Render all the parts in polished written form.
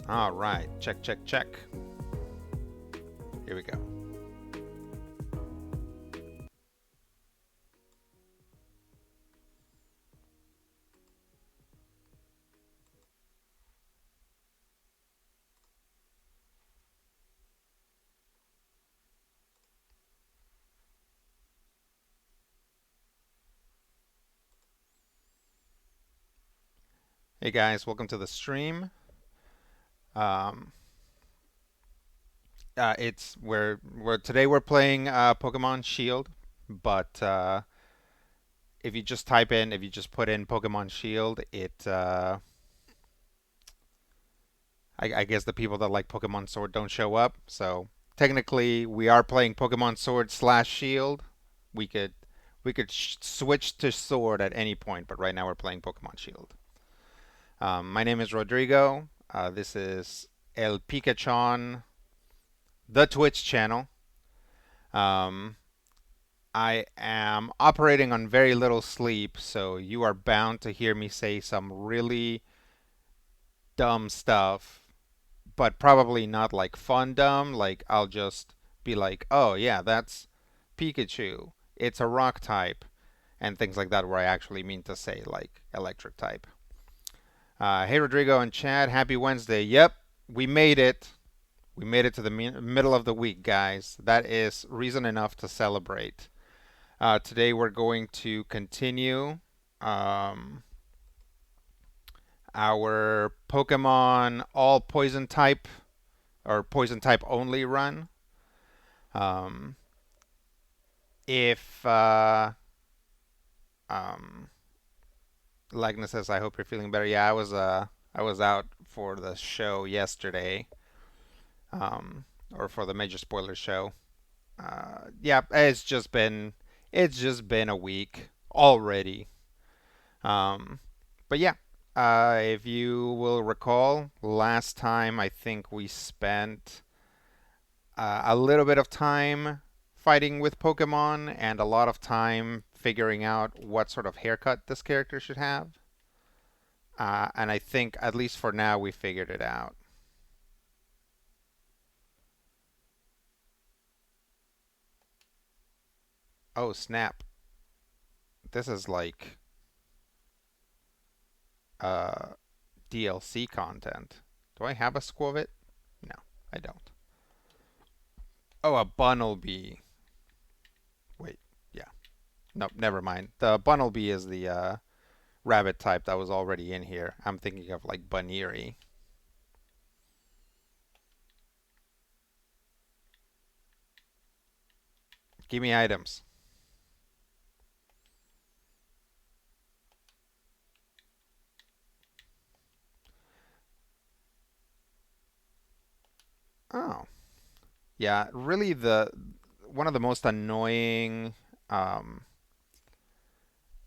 All right, check, check, check. Here we go. Hey guys, welcome to the stream. Um, it's we're today we're playing Pokemon Shield, but if you just put in Pokemon Shield, I guess the people that like Pokemon Sword don't show up. So technically, we are playing Pokemon Sword slash Shield. We could switch to Sword at any point, but right now we're playing Pokemon Shield. My name is Rodrigo. This is El Pikachon, the Twitch channel. Um, I am operating on very little sleep, so you are bound to hear me say some really dumb stuff, but probably not like fun dumb. Like, I'll just be like, oh, yeah, that's Pikachu. It's a rock type, and things like that, where I actually mean to say, like, electric type. Hey, Rodrigo and Chad, happy Wednesday. Yep, we made it. We made it to the middle of the week, guys. That is reason enough to celebrate. Today we're going to continue um, our Pokemon all poison type or poison type only run. Um, if um, Lagna says, I hope you're feeling better. Yeah, I was out for the show yesterday, um, or for the major spoiler show. Yeah, it's just been a week already. Um, but yeah, if you will recall, last time I think we spent a little bit of time fighting with Pokemon and a lot of time figuring out what sort of haircut this character should have. And I think, at least for now, we figured it out. Oh, snap. This is like uh, DLC content. Do I have a Squavit? No, I don't. Oh, a Bunnelby. Wait, yeah. Nope, never mind. The Bunnelby is the rabbit type that was already in here. I'm thinking of like Baniri. Give me items. Oh, yeah. Really, the one of the most annoying um,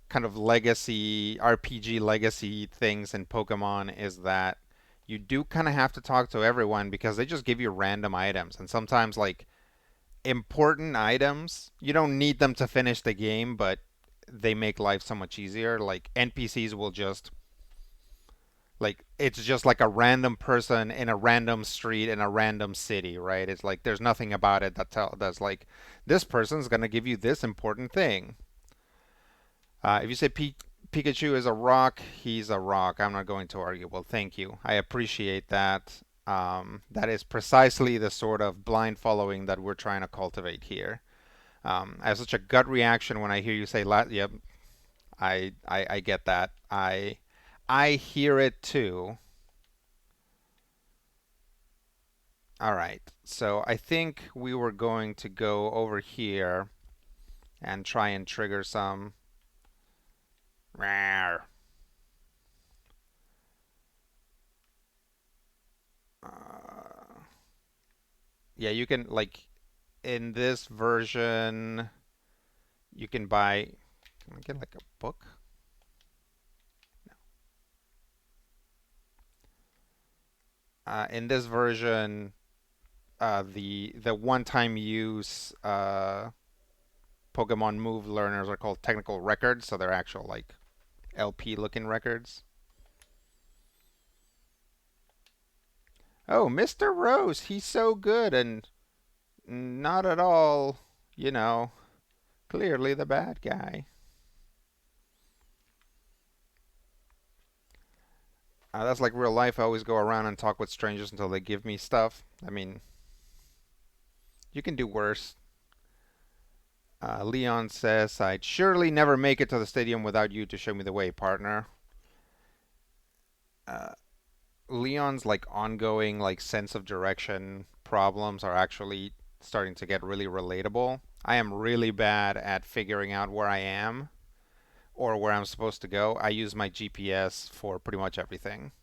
kind of legacy RPG legacy things in Pokemon is that you do kind of have to talk to everyone because they just give you random items, and sometimes like important items, you don't need them to finish the game, but they make life so much easier. Like NPCs will just like it's just like a random person in a random street in a random city, right? It's like there's nothing about it that's like this person's gonna give you this important thing. If you say Pikachu is a rock, he's a rock. I'm not going to argue. Well, thank you. I appreciate that. That is precisely the sort of blind following that we're trying to cultivate here. I have such a gut reaction when I hear you say, "Yep, I get that. I hear it too." All right. So I think we were going to go over here and try and trigger some. Rawr. Uh, yeah, you can like in this version, you can buy. Can I get like a book? In this version, the one-time use Pokemon move learners are called technical records, so they're actual like LP looking records. Oh, Mr. Rose, he's so good and not at all, you know, clearly the bad guy. That's like real life. I always go around and talk with strangers until they give me stuff. I mean, you can do worse. Leon says, I'd surely never make it to the stadium without you to show me the way, partner. Uh, Leon's like ongoing like sense of direction problems are actually starting to get really relatable. I am really bad at figuring out where I am or where I'm supposed to go. I use my GPS for pretty much everything.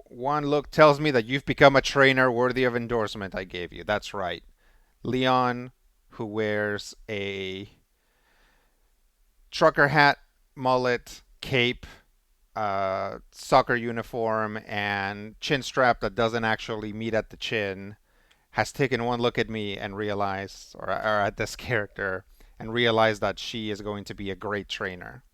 One look tells me that you've become a trainer worthy of endorsement I gave you. That's right. Leon, who wears a trucker hat, mullet, cape, soccer uniform, and chin strap that doesn't actually meet at the chin, has taken one look at me and realized, or at this character, and realized that she is going to be a great trainer.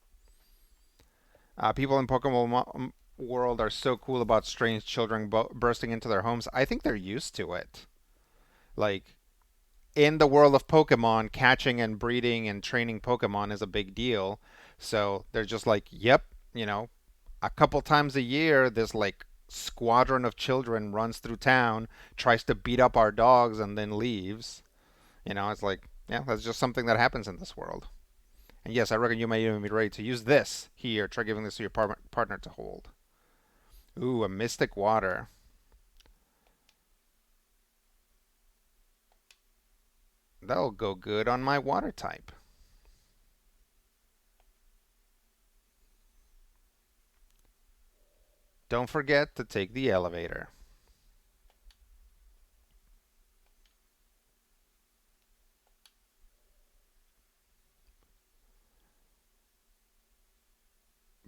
People in Pokemon world are so cool about strange children bursting into their homes. I think they're used to it. Like in the world of Pokemon, catching and breeding and training Pokemon is a big deal. So they're just like, yep, you know, a couple times a year, this like squadron of children runs through town, tries to beat up our dogs, and then leaves. It's like, yeah, that's just something that happens in this world. And yes, I reckon you may even be ready to use this here. Try giving this to your partner to hold. Ooh, a Mystic Water. That'll go good on my water type. Don't forget to take the elevator.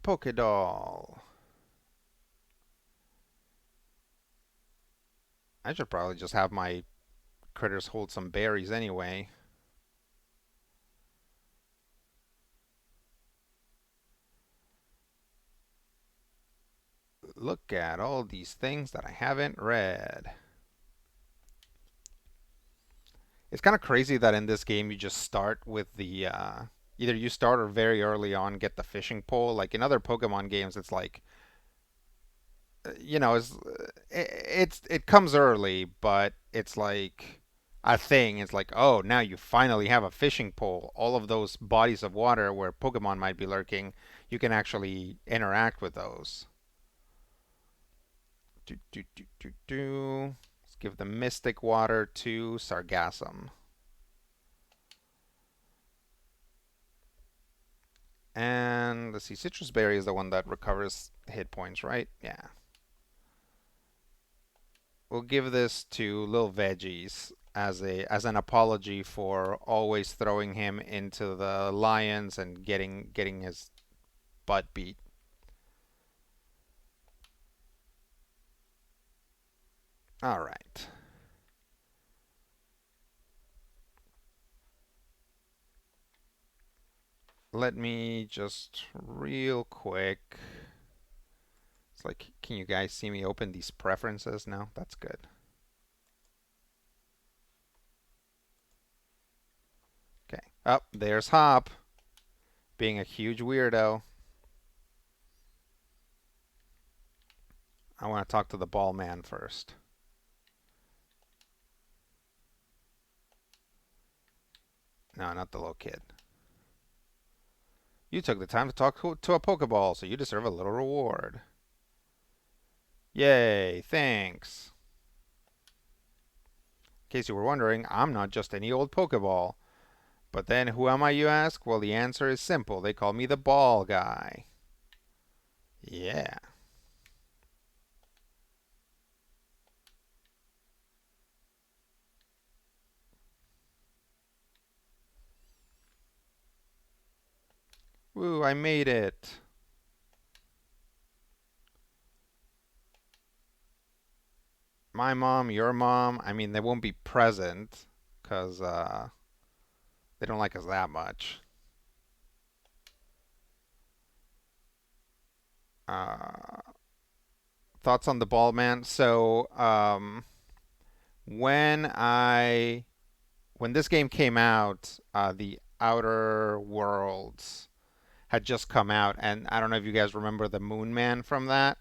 Pokédoll. I should probably just have my critters hold some berries anyway. Look at all these things that I haven't read. It's kind of crazy that in this game you just start with the either you start or very early on get the fishing pole. Like in other Pokemon games, it's like it comes early, but it's like a thing. It's like, oh, now you finally have a fishing pole. All of those bodies of water where Pokemon might be lurking, you can actually interact with those. Do do do do do. Let's give the Mystic Water to Sargassum. And let's see, Citrus Berry is the one that recovers hit points, right? Yeah. We'll give this to Lil Veggies as an apology for always throwing him into the lions and getting his butt beat. All right. Let me just real quick. It's like, can you guys see me open these preferences now? That's good. Okay. Oh, there's Hop being a huge weirdo. I want to talk to the ball man first. No, not the little kid. You took the time to talk to a Pokeball, so you deserve a little reward. Yay, thanks. In case you were wondering, I'm not just any old Pokeball. But then who am I, you ask? Well, the answer is simple. They call me the ball guy. Yeah. Woo, I made it. My mom, your mom, I mean, they won't be present because they don't like us that much. Uh, Thoughts on the ball, man? So, when I when this game came out, the Outer Worlds had just come out, and I don't know if you guys remember the Moon Man from that.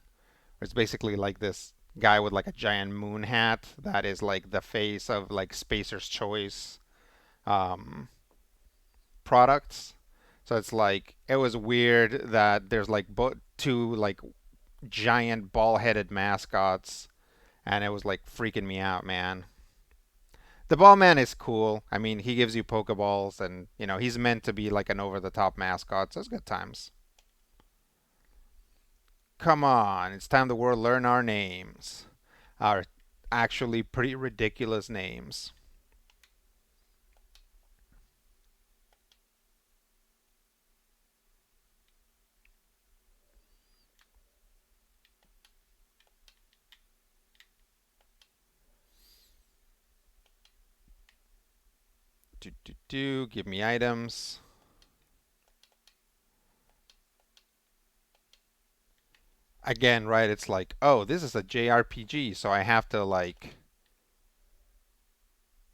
It's basically like this guy with like a giant moon hat that is like the face of like Spacer's Choice um, products. So it's like it was weird that there's like two like giant ball-headed mascots, and it was like freaking me out, man. The ball man is cool. I mean, he gives you Pokeballs, and he's meant to be like an over-the-top mascot. So it's good times. Come on, it's time the world learn our names. Our actually pretty ridiculous names. Give me items. Again, right? It's like, oh, this is a JRPG, so I have to like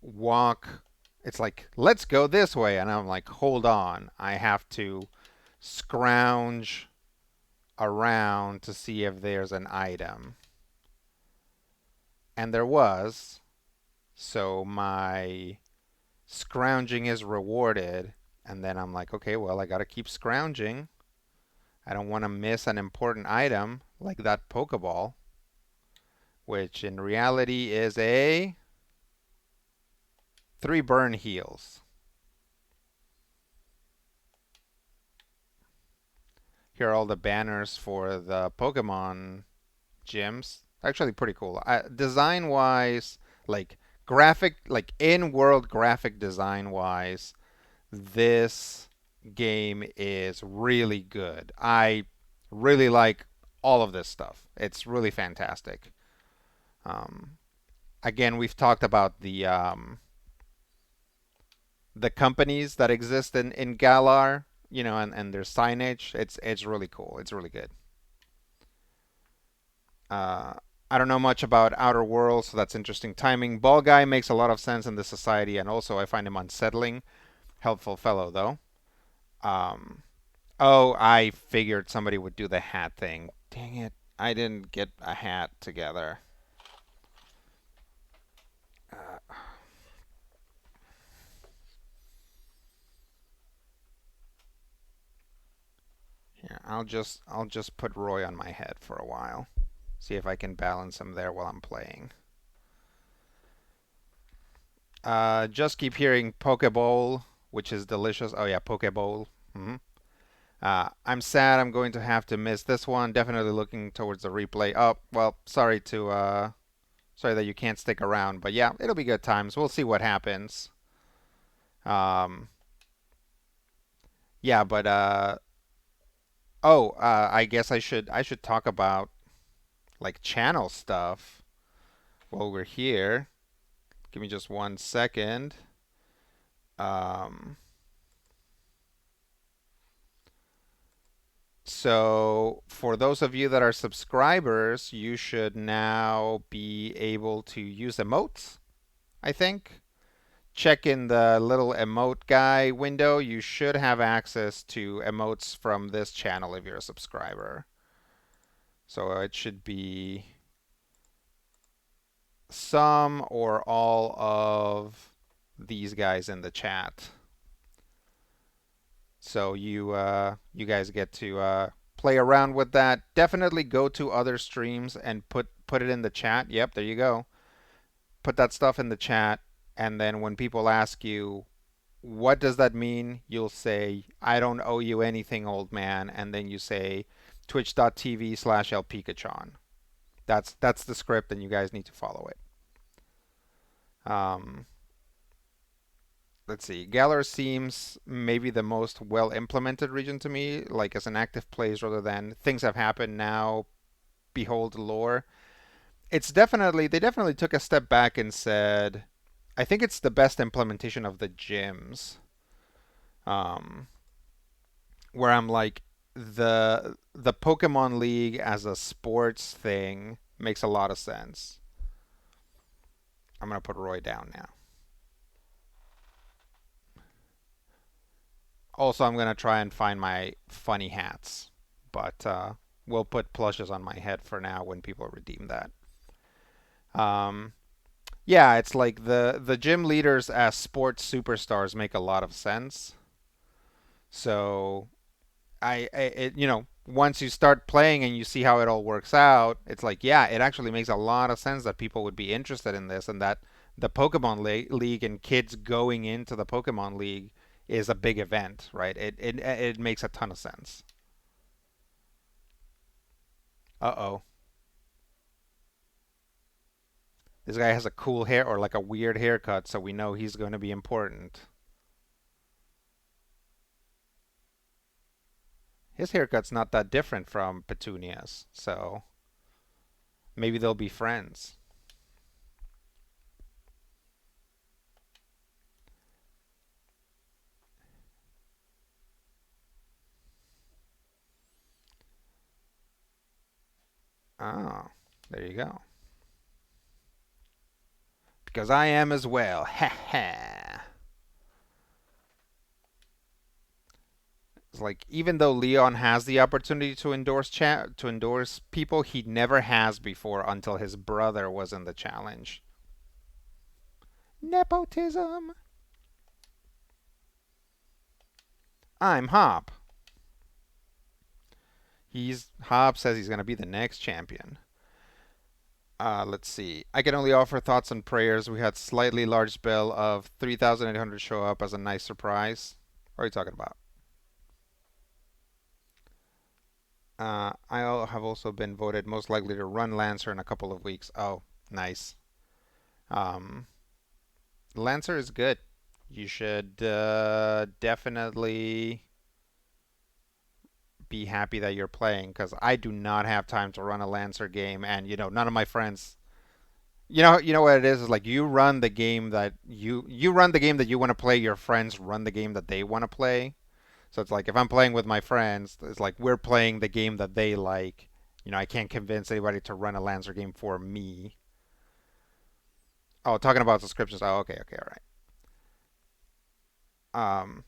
walk. It's like, let's go this way, and I'm like, hold on, I have to scrounge around to see if there's an item. And there was, so my scrounging is rewarded. And then I'm like, okay, well, I gotta keep scrounging. I don't want to miss an important item like that Pokeball, which in reality is a 3 burn heals. Here are all the banners for the Pokemon gyms. Actually, pretty cool. Design wise, like like in world graphic design wise, this game is really good. I really like all of this stuff. It's really fantastic. Um, Again, we've talked about the companies that exist in Galar, and their signage. It's really cool. It's really good. Uh, I don't know much about Outer Worlds, so that's interesting timing. Ball Guy makes a lot of sense in this society, and also I find him unsettling. Helpful fellow, though. Um, oh, I figured somebody would do the hat thing. Dang it. I didn't get a hat together. Uh, Here, I'll just put Roy on my head for a while. See if I can balance him there while I'm playing. Just keep hearing Pokeball, which is delicious. Oh yeah, Pokeball. I'm sad I'm going to have to miss this one. Definitely looking towards the replay. Oh, well, sorry that you can't stick around, but yeah, it'll be good times. We'll see what happens. Um, yeah, but I guess I should talk about like channel stuff while we're here. Give me just 1 second. Um, so for those of you that are subscribers, you should now be able to use emotes, I think. Check in the little emote guy window. You should have access to emotes from this channel if you're a subscriber. So it should be some or all of these guys in the chat. So you guys get to play around with that. Definitely go to other streams and put it in the chat. Yep, there you go. Put that stuff in the chat, and then when people ask you what does that mean, you'll say I don't owe you anything, old man, and then you say twitch.tv/lpkachon. That's the script, and you guys need to follow it. Um, let's see. Galar seems maybe the most well implemented region to me, like as an active place rather than things have happened now, behold lore. They definitely took a step back and said, I think it's the best implementation of the gyms. Um, where I'm like, the Pokemon League as a sports thing makes a lot of sense. I'm gonna put Roy down now. Also, I'm gonna try and find my funny hats, but we'll put plushes on my head for now when people redeem that. Um, yeah, it's like the gym leaders as sports superstars make a lot of sense. So once you start playing and you see how it all works out, it's like, yeah, it actually makes a lot of sense that people would be interested in this, and that the Pokemon League and kids going into the Pokemon League is a big event, right? It makes a ton of sense. Uh-oh. This guy has a cool hair or like a weird haircut, so we know he's going to be important. His haircut's not that different from Petunia's, so maybe they'll be friends. Oh, there you go. Because I am as well. Ha ha. It's like even though Leon has the opportunity to endorse people, he never has before until his brother was in the challenge. Nepotism. I'm Hop. He's Hop says he's gonna be the next champion. Let's see. I can only offer thoughts and prayers. We had slightly large spell of 3,800 show up as a nice surprise. What are you talking about? I have also been voted most likely to run Lancer in a couple of weeks. Oh, nice. Um, Lancer is good. You should definitely be happy that you're playing because I do not have time to run a Lancer game, and none of my friends. You know what it is like you run the game that you run the game that you want to play. Your friends run the game that they want to play. So it's like if I'm playing with my friends, it's like we're playing the game that they like. I can't convince anybody to run a Lancer game for me. Oh, talking about subscriptions. Oh, okay, okay, all right.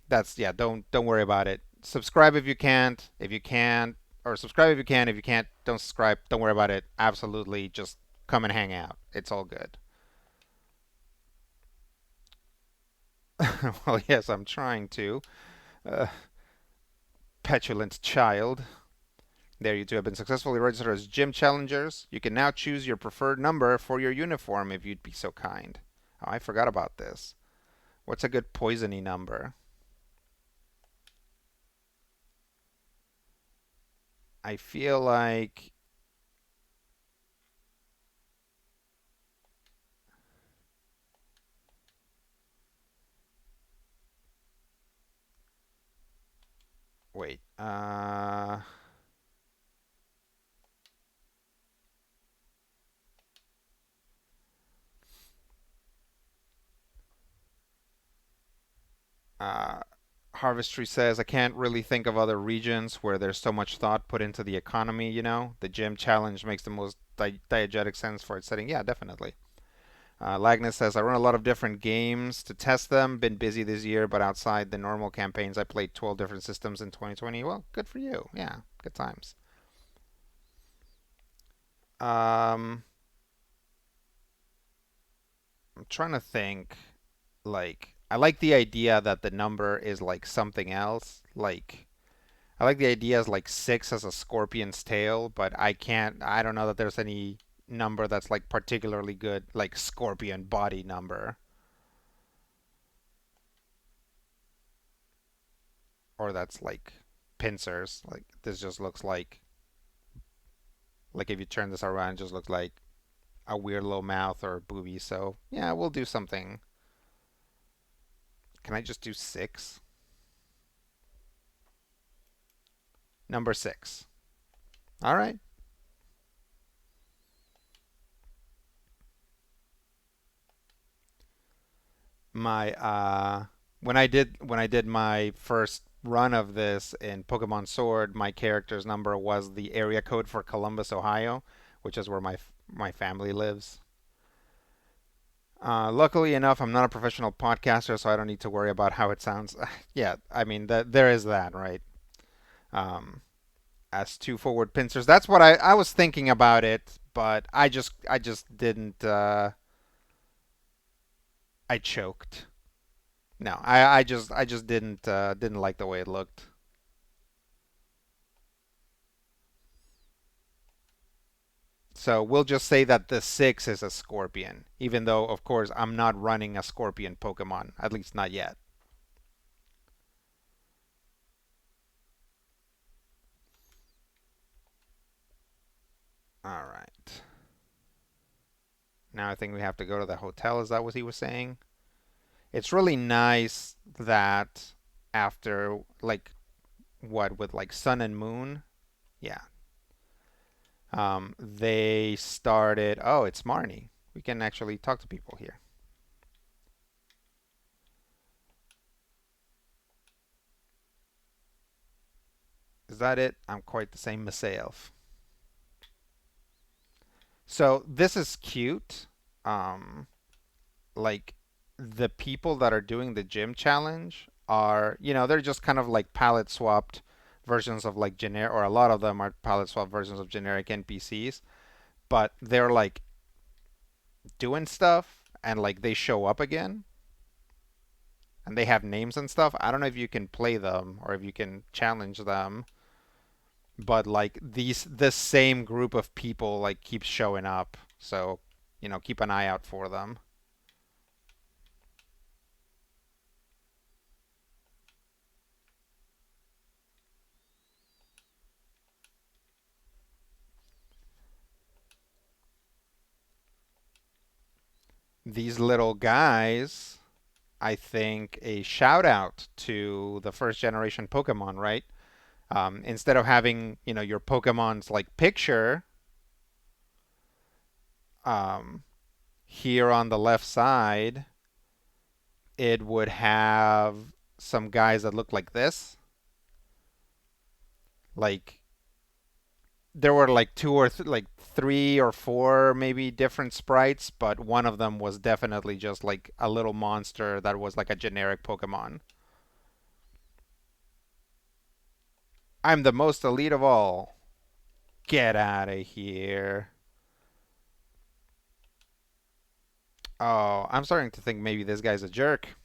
That's yeah. Don't worry about it. Subscribe if you can't. If you can't, or subscribe if you can. If you can't, don't subscribe. Don't worry about it. Absolutely, just come and hang out. It's all good. Well, yes, I'm trying to. Uh, Petulant child. There, you two have been successfully registered as gym challengers. You can now choose your preferred number for your uniform if you'd be so kind. Oh, I forgot about this. What's a good poisony number? I feel like wait. Uh, Harvestry says, I can't really think of other regions where there's so much thought put into the economy. The gym challenge makes the most diegetic sense for its setting. Yeah, definitely. Lagnus says, I run a lot of different games to test them. Been busy this year, but outside the normal campaigns, I played 12 different systems in 2020. Well, good for you. Yeah, good times. Um, I'm trying to think. Like, I like the idea that the number is like something else. Like, I like the idea as like six as a scorpion's tail, but I don't know that there's any number that's like particularly good, like scorpion body number, or that's like pincers. Like this just looks like if you turn this around, it just looks like a weird little mouth or booby. So yeah, we'll do something. Can I just do six? Number six. All right. My when I did my first run of this in Pokemon Sword, my character's number was the area code for Columbus, Ohio, which is where my family lives. Luckily enough, I'm not a professional podcaster, so I don't need to worry about how it sounds. Yeah, I mean that there is that, right? Um, as two forward pincers, that's what I was thinking about it, but I just didn't. I choked. No, I just didn't like the way it looked. So we'll just say that the six is a scorpion, even though of course I'm not running a scorpion Pokemon, at least not yet. All right. Now I think we have to go to the hotel. Is that what he was saying? It's really nice that after like what with like Sun and Moon, yeah, they started. Oh, it's Marnie. We can actually talk to people here. Is that it? I'm quite the same myself. So this is cute. Um, like the people that are doing the gym challenge are, they're just kind of like palette swapped versions of like generic, or a lot of them are palette swapped versions of generic NPCs, but they're like doing stuff and like they show up again and they have names and stuff. I don't know if you can play them or if you can challenge them, but like this same group of people like keeps showing up. So, keep an eye out for them. These little guys, I think, a shout out to the first generation Pokemon, right? Instead of having, your Pokemon's like picture um, here on the left side, it would have some guys that look like this. Like there were like like three or four maybe different sprites, but one of them was definitely just like a little monster that was like a generic Pokemon. I'm the most elite of all. Get out of here. Oh, I'm starting to think maybe this guy's a jerk.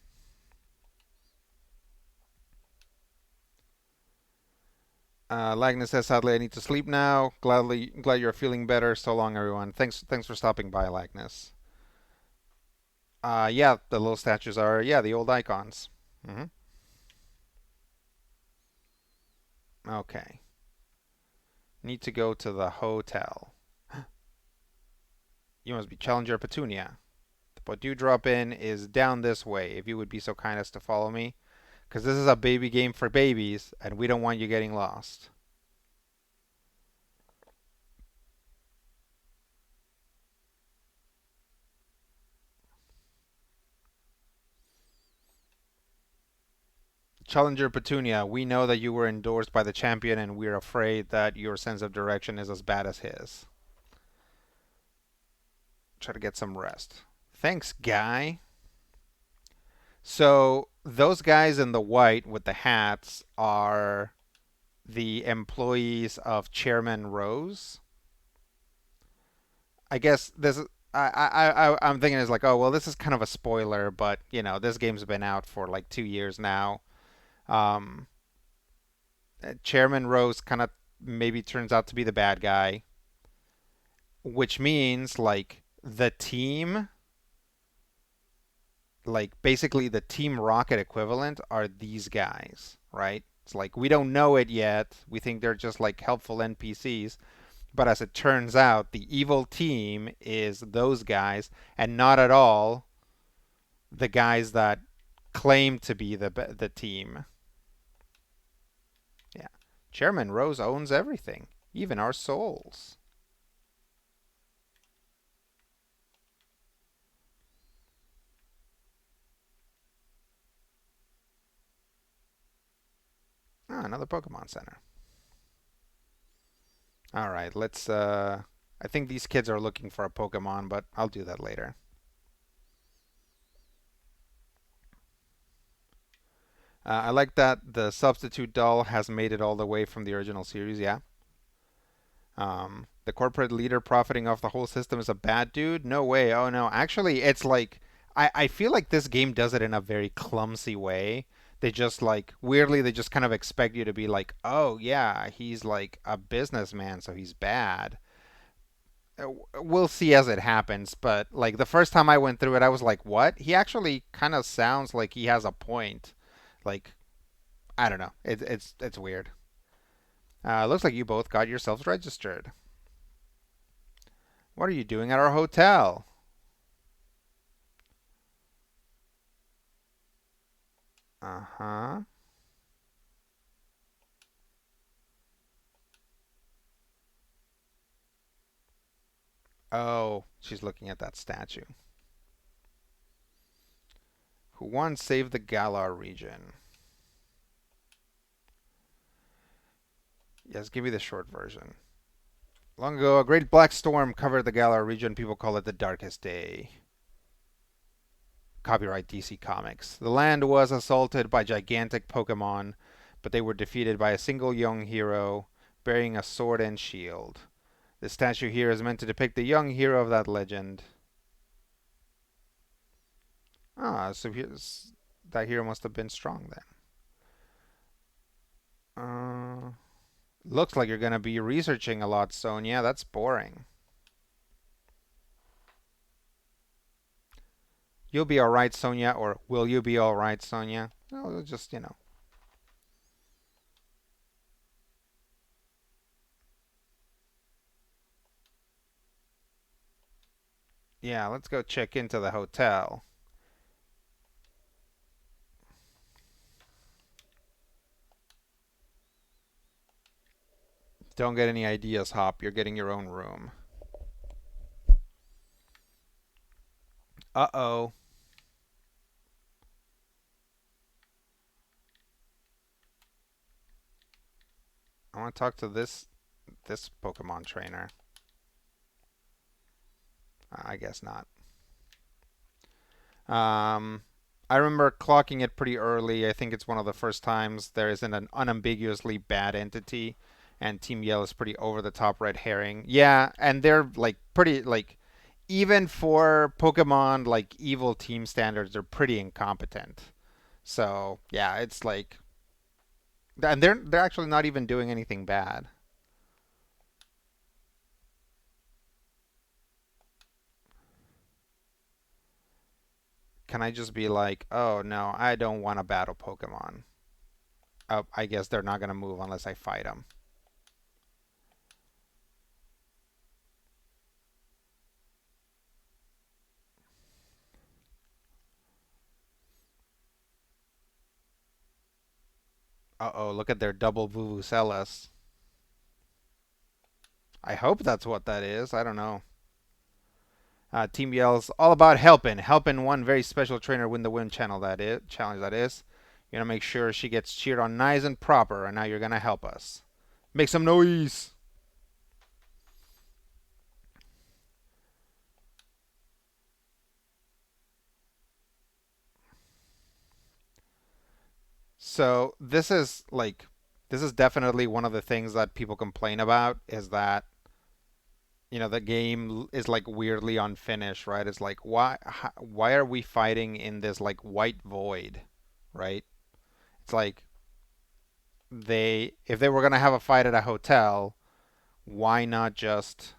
Lagnus says, sadly, I need to sleep now. Glad you're feeling better. So long, everyone. Thanks for stopping by, Lagnus. Yeah, the little statues are, yeah, the old icons. hmm Okay. Need to go to the hotel. You must be Challenger Petunia. The Podew drop in is down this way, if you would be so kind as to follow me. Because this is a baby game for babies, and we don't want you getting lost. Challenger Petunia, we know that you were endorsed by the champion, and we're afraid that your sense of direction is as bad as his. Try to get some rest. Thanks, guy. So, those guys in the white with the hats are the employees of Chairman Rose. I guess this is. I'm thinking it's like, oh, well, this is kind of a spoiler, but, this game's been out for like 2 years now. Um, Chairman Rose kind of maybe turns out to be the bad guy, which means like the team, like basically the Team Rocket equivalent are these guys, right? It's like we don't know it yet. We think they're just like helpful NPCs, but as it turns out, the evil team is those guys and not at all the guys that claim to be the team. Yeah. Chairman Rose owns everything, even our souls. Ah, another Pokemon Center. All right, let's. I think these kids are looking for a Pokemon, but I'll do that later. I like that the substitute doll has made it all the way from the original series. Yeah. The corporate leader profiting off the whole system is a bad dude? No way. Oh no. Actually, it's like I feel like this game does it in a very clumsy way. They just like weirdly they just kind of expect you to be like, "Oh yeah, he's like a businessman, so he's bad." We'll see as it happens, but like the first time I went through it, I was like, "What?" He actually kind of sounds like he has a point. Like, I don't know. It's weird. Looks like you both got yourselves registered. What are you doing at our hotel? Uh-huh. Oh, she's looking at that statue. Who once saved the Galar region? Yes, give me the short version. Long ago, a great black storm covered the Galar region. People call it the Darkest Day. Copyright DC Comics. The land was assaulted by gigantic Pokemon, but they were defeated by a single young hero bearing a sword and shield. The statue here is meant to depict the young hero of that legend. Ah, so that hero must have been strong then. Looks like you're going to be researching a lot, Sonia. That's boring. You'll be alright, Sonia, or will you be alright, Sonia? No, just. Yeah, let's go check into the hotel. Don't get any ideas, Hop. You're getting your own room. Uh-oh. I want to talk to this Pokemon trainer. I guess not. Um, I remember clocking it pretty early. I think it's one of the first times there isn't an unambiguously bad entity, and Team Yell is pretty over the top red herring. Yeah, and they're like pretty like even for Pokemon like evil team standards, they're pretty incompetent. So yeah, it's like, and they're actually not even doing anything bad. Can I just be like, oh no, I don't want to battle Pokemon? I guess they're not gonna move unless I fight them. Uh-oh, look at their double Vuvuzelas. I hope that's what that is. I don't know. Team Yell's all about helping one very special trainer win the win channel that is challenge that is. You're gonna make sure she gets cheered on nice and proper, and now you're gonna help us. Make some noise. So this is definitely one of the things that people complain about is that the game is like weirdly unfinished, right? It's like why are we fighting in this like white void, right? It's like they if they were gonna have a fight at a hotel, why not just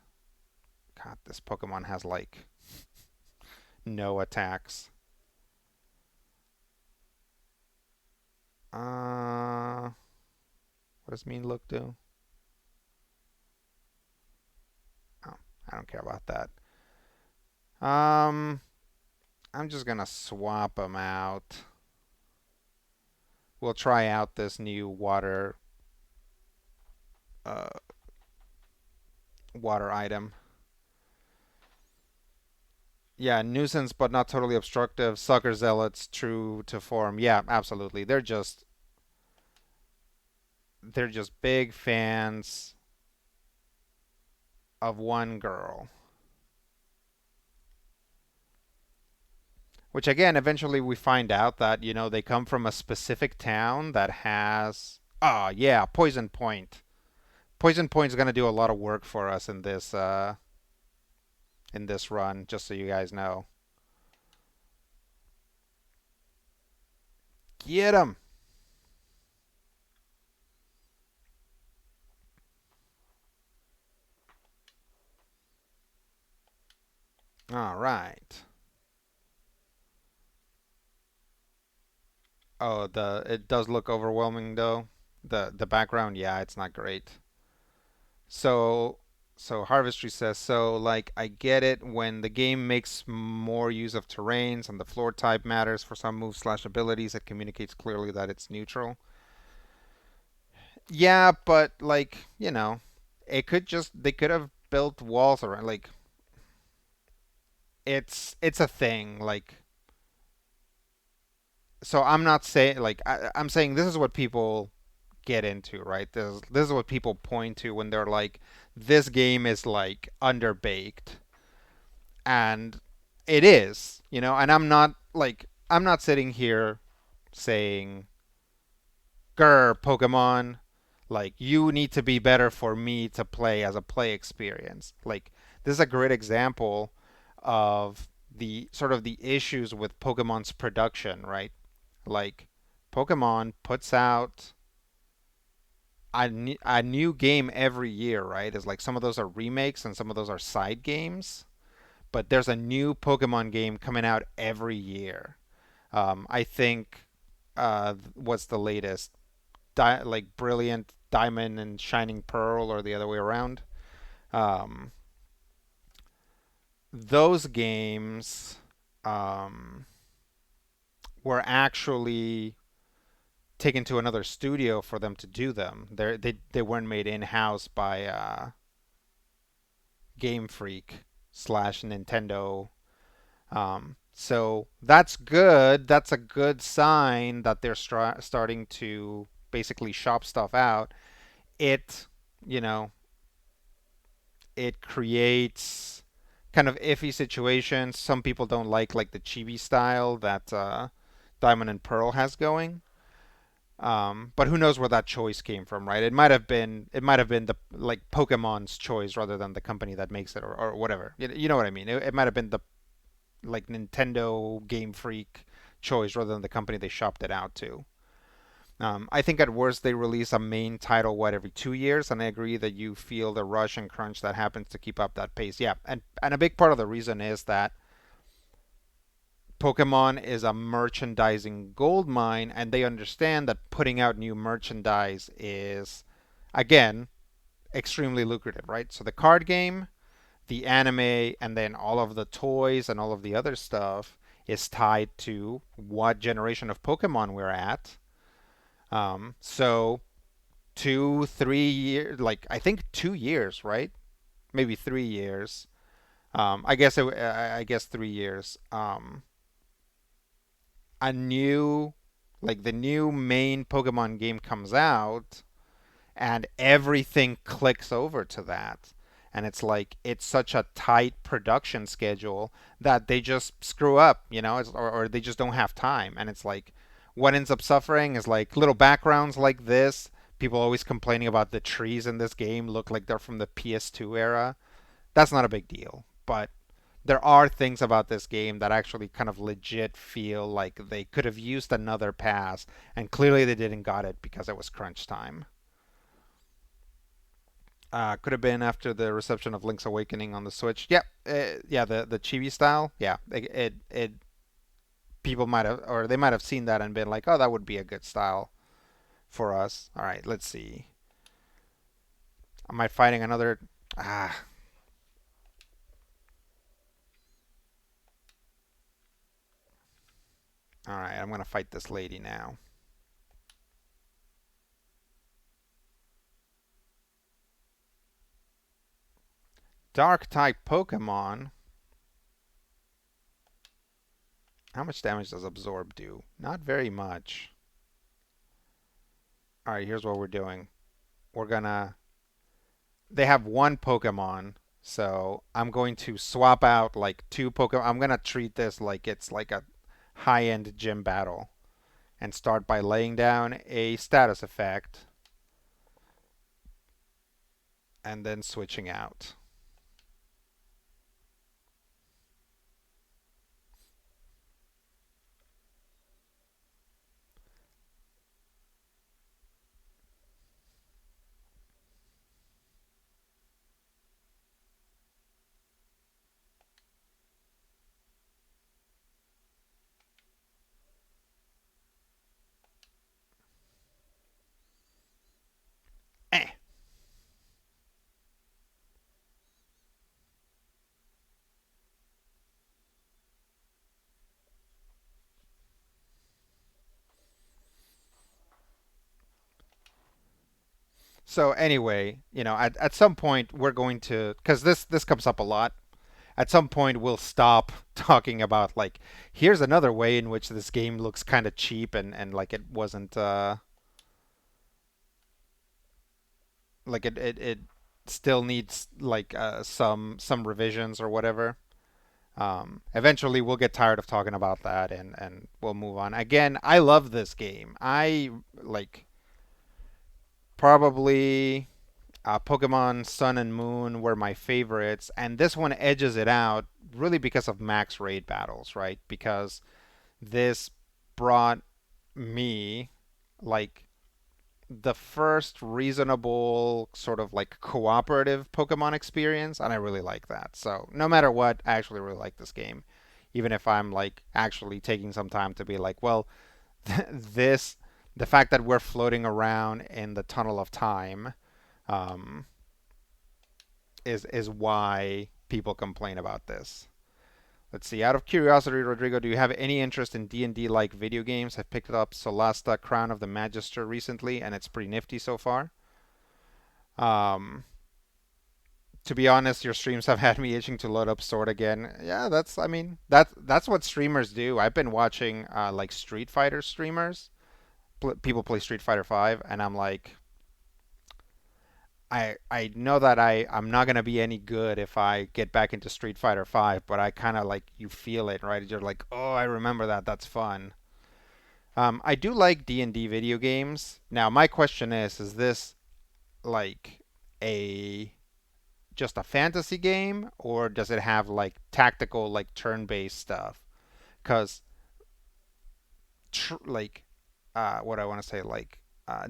God, this Pokemon has like no attacks. What does mean look do? Oh, I don't care about that. Um, I'm just gonna swap them out. We'll try out this new uh, water item. Yeah, nuisance but not totally obstructive. Sucker zealots, true to form. Yeah, absolutely. They're just they're just big fans of one girl. Which again, eventually we find out that, they come from a specific town that has. Oh, yeah, Poison Point. Poison Point's going to do a lot of work for us in this run, just so you guys know. Get him. All right. Oh, the it does look overwhelming though. The background, yeah, it's not great. So Harvestry says so like I get it when the game makes more use of terrains and the floor type matters for some moves slash abilities, it communicates clearly that it's neutral. Yeah, but like, it could just they could have built walls around like it's a thing like so I'm not saying like I'm saying this is what people get into, right? This is what people point to when they're like, this game is like underbaked, and it is, And I'm not sitting here saying, "Grr, Pokemon, like you need to be better for me to play as a play experience." Like this is a great example of the sort of the issues with Pokemon's production, right? Like Pokemon puts out a new game every year, right? It's like some of those are remakes and some of those are side games, but there's a new Pokemon game coming out every year. I think what's the latest? Like Brilliant Diamond and Shining Pearl, or the other way around. Um, those games um, were actually taken to another studio for them to do them. They weren't made in house by Game Freak slash Nintendo. So that's good. That's a good sign that they're starting to basically shop stuff out. It, you know, it creates kind of iffy situations. Some people don't like the chibi style that Diamond and Pearl has going. But who knows where that choice came from, right? It might have been the like Pokemon's choice rather than the company that makes it, or whatever. You know what I mean? It might have been the like Nintendo Game Freak choice rather than the company they shopped it out to. I think at worst they release a main title every 2 years, and I agree that you feel the rush and crunch that happens to keep up that pace. Yeah, and a big part of the reason is that Pokemon is a merchandising gold mine, and they understand that putting out new merchandise is, again, extremely lucrative, right? So the card game, the anime, and then all of the toys and all of the other stuff is tied to what generation of Pokemon we're at. So 2, 3 years, like I think 2 years, right? Maybe 3 years. I guess 3 years. A new, like the new main Pokemon game comes out, and everything clicks over to that. And it's like it's such a tight production schedule that they just screw up, or they just don't have time. And it's like what ends up suffering is like little backgrounds like this. People always complaining about the trees in this game look like they're from the PS2 era. That's not a big deal, but there are things about this game that actually kind of legit feel like they could have used another pass, and clearly they didn't got it because it was crunch time. Could have been after the reception of Link's Awakening on the Switch. Yep, yeah, the chibi style. Yeah, it people might have, or they might have seen that and been like, oh, that would be a good style for us. All right, let's see. Am I fighting another? Ah, all right, I'm gonna fight this lady now. Dark type Pokemon. How much damage does Absorb do? Not very much. All right, here's what we're doing. we're gonna they have one Pokemon, so I'm going to swap out like two Pokemon. I'm gonna treat this like it's like a high-end gym battle and start by laying down a status effect and then switching out. Eh. So anyway, at some point we're going to, because this comes up a lot. At some point we'll stop talking about like here's another way in which this game looks kind of cheap and like it wasn't like it still needs like some revisions or whatever. Eventually we'll get tired of talking about that and we'll move on. Again, I love this game. I like probably Pokemon Sun and Moon were my favorites, and this one edges it out really because of max raid battles, right? Because this brought me like the first reasonable sort of like cooperative Pokemon experience, and I really like that. So no matter what, I actually really like this game, even if I'm like actually taking some time to be like, well, this the fact that we're floating around in the tunnel of time um, is why people complain about this. Let's see. Out of curiosity, Rodrigo, do you have any interest in D&D like video games? I've picked up Solasta Crown of the Magister recently, and it's pretty nifty so far. Um, to be honest, your streams have had me itching to load up Sword again. Yeah, I mean, that's what streamers do. I've been watching like Street Fighter streamers. People play Street Fighter 5, and I'm like, I know that I'm not gonna be any good if I get back into Street Fighter 5, but I kind of like you feel it, right? You're like, oh, I remember that. That's fun. I do like D&D video games. Now, my question is this like a just a fantasy game, or does it have like tactical, like turn-based stuff? Because like what I want to say, like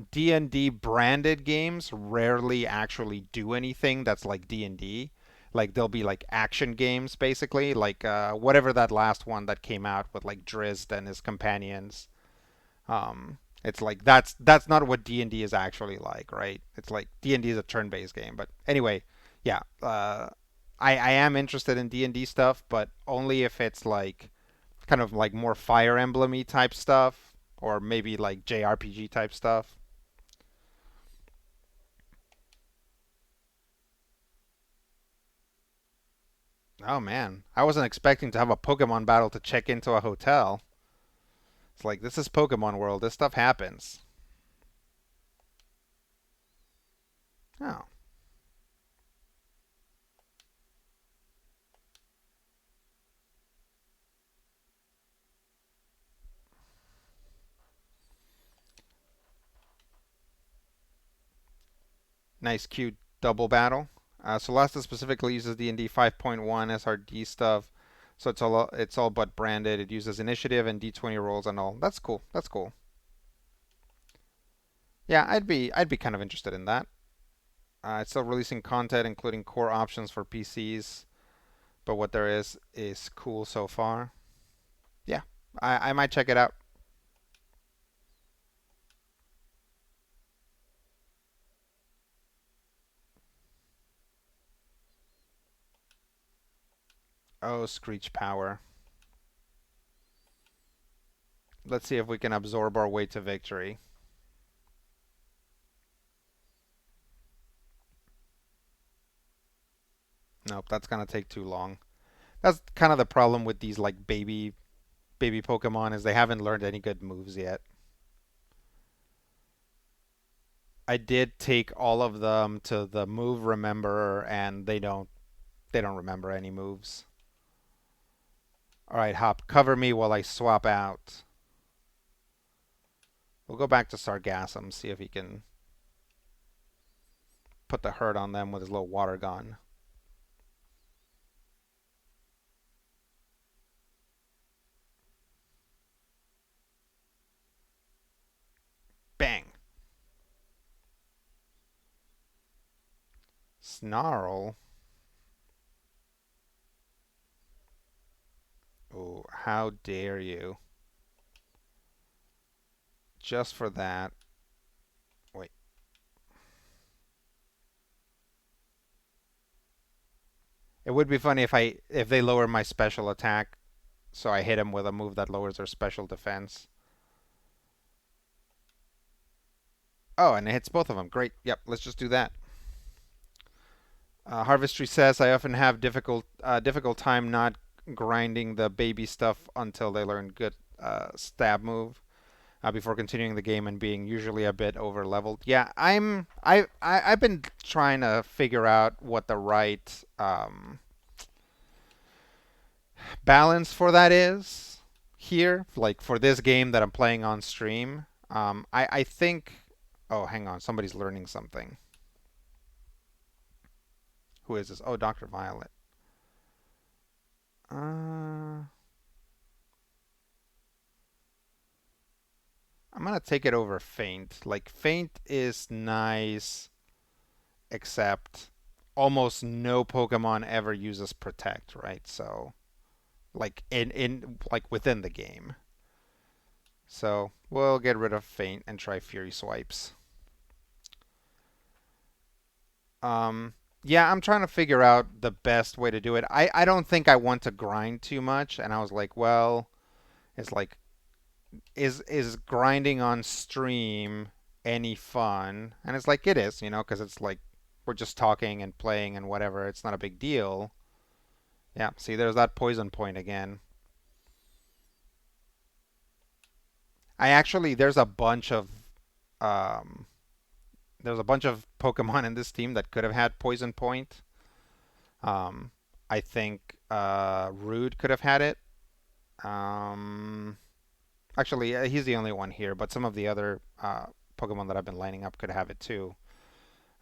D&D branded games rarely actually do anything that's like D&D. Like they'll be like action games basically, like whatever that last one that came out with like Drizzt and his companions. It's like that's not what D&D is actually like, right? It's like D&D is a turn-based game. But anyway, yeah, I am interested in D&D stuff, but only if it's like kind of like more Fire Emblem-y type stuff, or maybe like JRPG type stuff. Oh man, I wasn't expecting to have a Pokemon battle to check into a hotel. It's like this is Pokemon World. This stuff happens. Oh, nice, cute double battle. Solasta specifically uses D&D 5.1 SRD stuff, so it's all but branded. It uses initiative and D20 rolls and all. That's cool. That's cool. Yeah, I'd be kind of interested in that. It's still releasing content, including core options for PCs, but what there is cool so far. Yeah, I might check it out. Oh, Screech Power. Let's see if we can absorb our way to victory. Nope, that's gonna take too long. That's kind of the problem with these like baby Pokemon is they haven't learned any good moves yet. I did take all of them to the move remember, and they don't remember any moves. All right, Hop, cover me while I swap out. We'll go back to Sargassum, see if he can put the hurt on them with his little water gun. Bang! Snarl. Oh, how dare you. Just for that. Wait. It would be funny if they lower my special attack, so I hit him with a move that lowers their special defense. Oh, and it hits both of them. Great. Yep, let's just do that. Harvestry says I often have difficult time not grinding the baby stuff until they learn good stab move before continuing the game and being usually a bit over leveled. Yeah, I've been trying to figure out what the right balance for that is here, like for this game that I'm playing on stream. I think. Oh, hang on, somebody's learning something. Who is this? Oh, Dr. Violet. I'm gonna take it over Faint. Like Faint is nice, except almost no Pokemon ever uses Protect, right? So like in like within the game. So we'll get rid of Faint and try Fury Swipes. Um, yeah, I'm trying to figure out the best way to do it. I don't think I want to grind too much, and I was like, well, it's like is grinding on stream any fun? And it's like it is, because it's like we're just talking and playing and whatever. It's not a big deal. Yeah, see, there's that poison point again. I actually um there's a bunch of Pokemon in this team that could have had poison point. Um, I think Rude could have had it. Um, Actually, he's the only one here, but some of the other Pokemon that I've been lining up could have it too.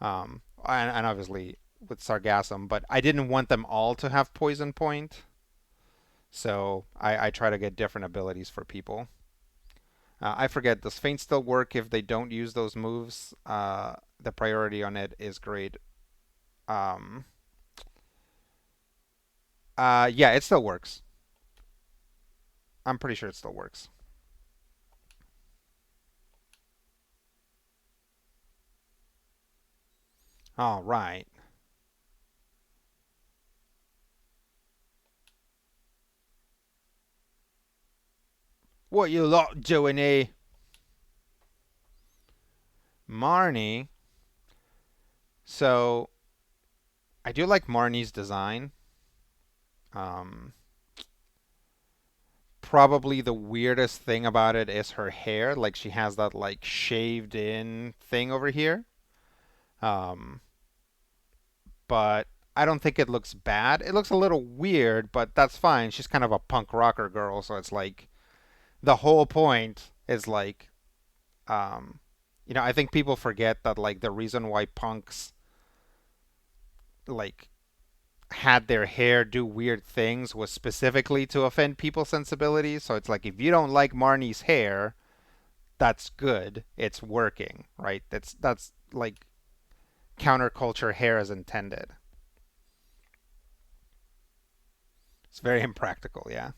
And obviously with Sargassum, but I didn't want them all to have Poison Point, so I try to get different abilities for people. I forget, does Faint still work if they don't use those moves? The priority on it is great. Um, yeah, it still works. I'm pretty sure it still works. All right. What you lot doing here? Marnie. So I do like Marnie's design. Um, Probably the weirdest thing about it is her hair. Like she has that like shaved in thing over here. Um, but I don't think it looks bad. It looks a little weird, but that's fine. She's kind of a punk rocker girl, so it's like the whole point is like, um, I think people forget that like the reason why punks like had their hair do weird things was specifically to offend people's sensibilities. So it's like if you don't like Marnie's hair, that's good. It's working, right? That's like counterculture hair as intended. It's very impractical, yeah.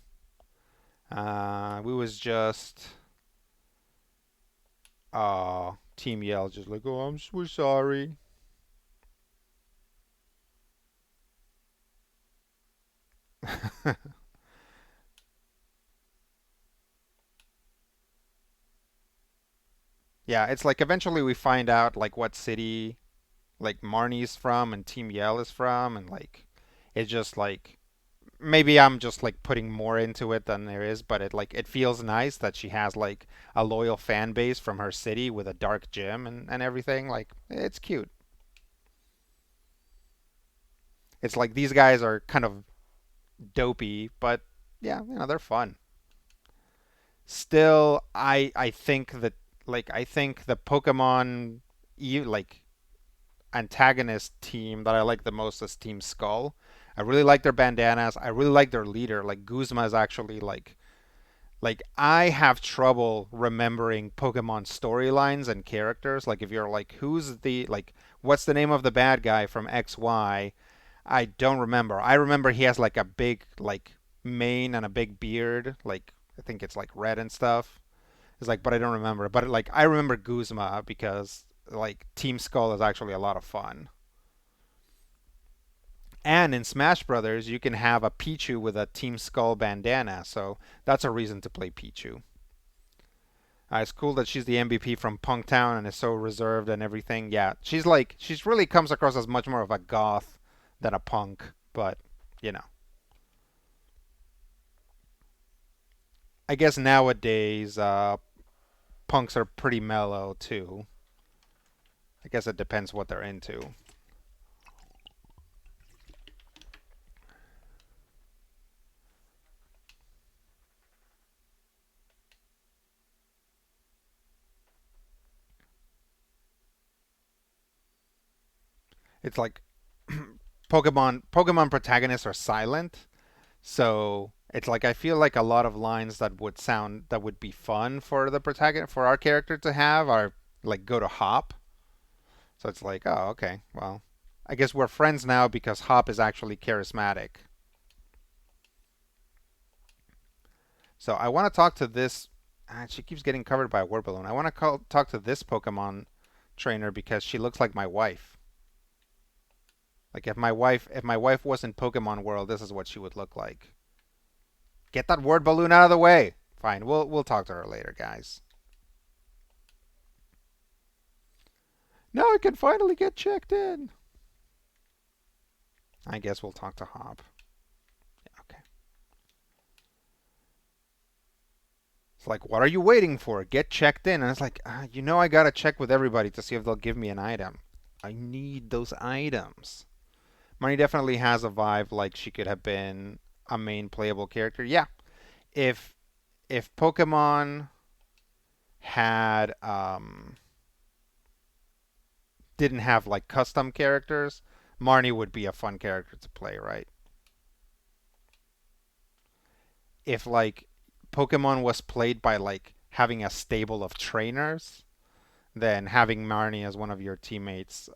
We was just Team Yell just like, oh, we're sorry. Yeah, it's like eventually we find out like what city like Marnie's from and Team Yell is from, and like it's just like maybe I'm just like putting more into it than there is, but it feels nice that she has like a loyal fan base from her city with a dark gym and everything. Like it's cute. It's like these guys are kind of dopey, but yeah, they're fun. Still, I think that I think the Pokemon like antagonist team that I like the most is Team Skull. I really like their bandanas. I really like their leader. Like Guzma is actually like I have trouble remembering Pokemon storylines and characters. Like if you're like who's the like what's the name of the bad guy from XY? I don't remember. I remember he has like a big like mane and a big beard. Like I think it's like red and stuff. It's like but I don't remember. But like I remember Guzma because like Team Skull is actually a lot of fun. And in Smash Brothers, you can have a Pichu with a Team Skull bandana, so that's a reason to play Pichu. It's cool that she's the MVP from Punktown and is so reserved and everything. Yeah, she's really comes across as much more of a goth than a punk, but you know, I guess nowadays punks are pretty mellow too. I guess it depends what they're into. It's like Pokemon protagonists are silent, so it's like I feel like a lot of lines that would be fun for the protagonist for our character to have are like go to Hop. So it's like, oh, okay, well, I guess we're friends now because Hop is actually charismatic. So I want to talk to this. She keeps getting covered by a word balloon. I want to talk to this Pokemon trainer because she looks like my wife. Like if my wife was in Pokemon World, this is what she would look like. Get that word balloon out of the way. Fine, we'll talk to her later, guys. Now I can finally get checked in. I guess we'll talk to Hop. Okay. It's like, what are you waiting for? Get checked in. And it's like, I gotta check with everybody to see if they'll give me an item. I need those items. Marnie definitely has a vibe like she could have been a main playable character. Yeah, if Pokemon had didn't have like custom characters, Marnie would be a fun character to play, right? If like Pokemon was played by like having a stable of trainers, then having Marnie as one of your teammates,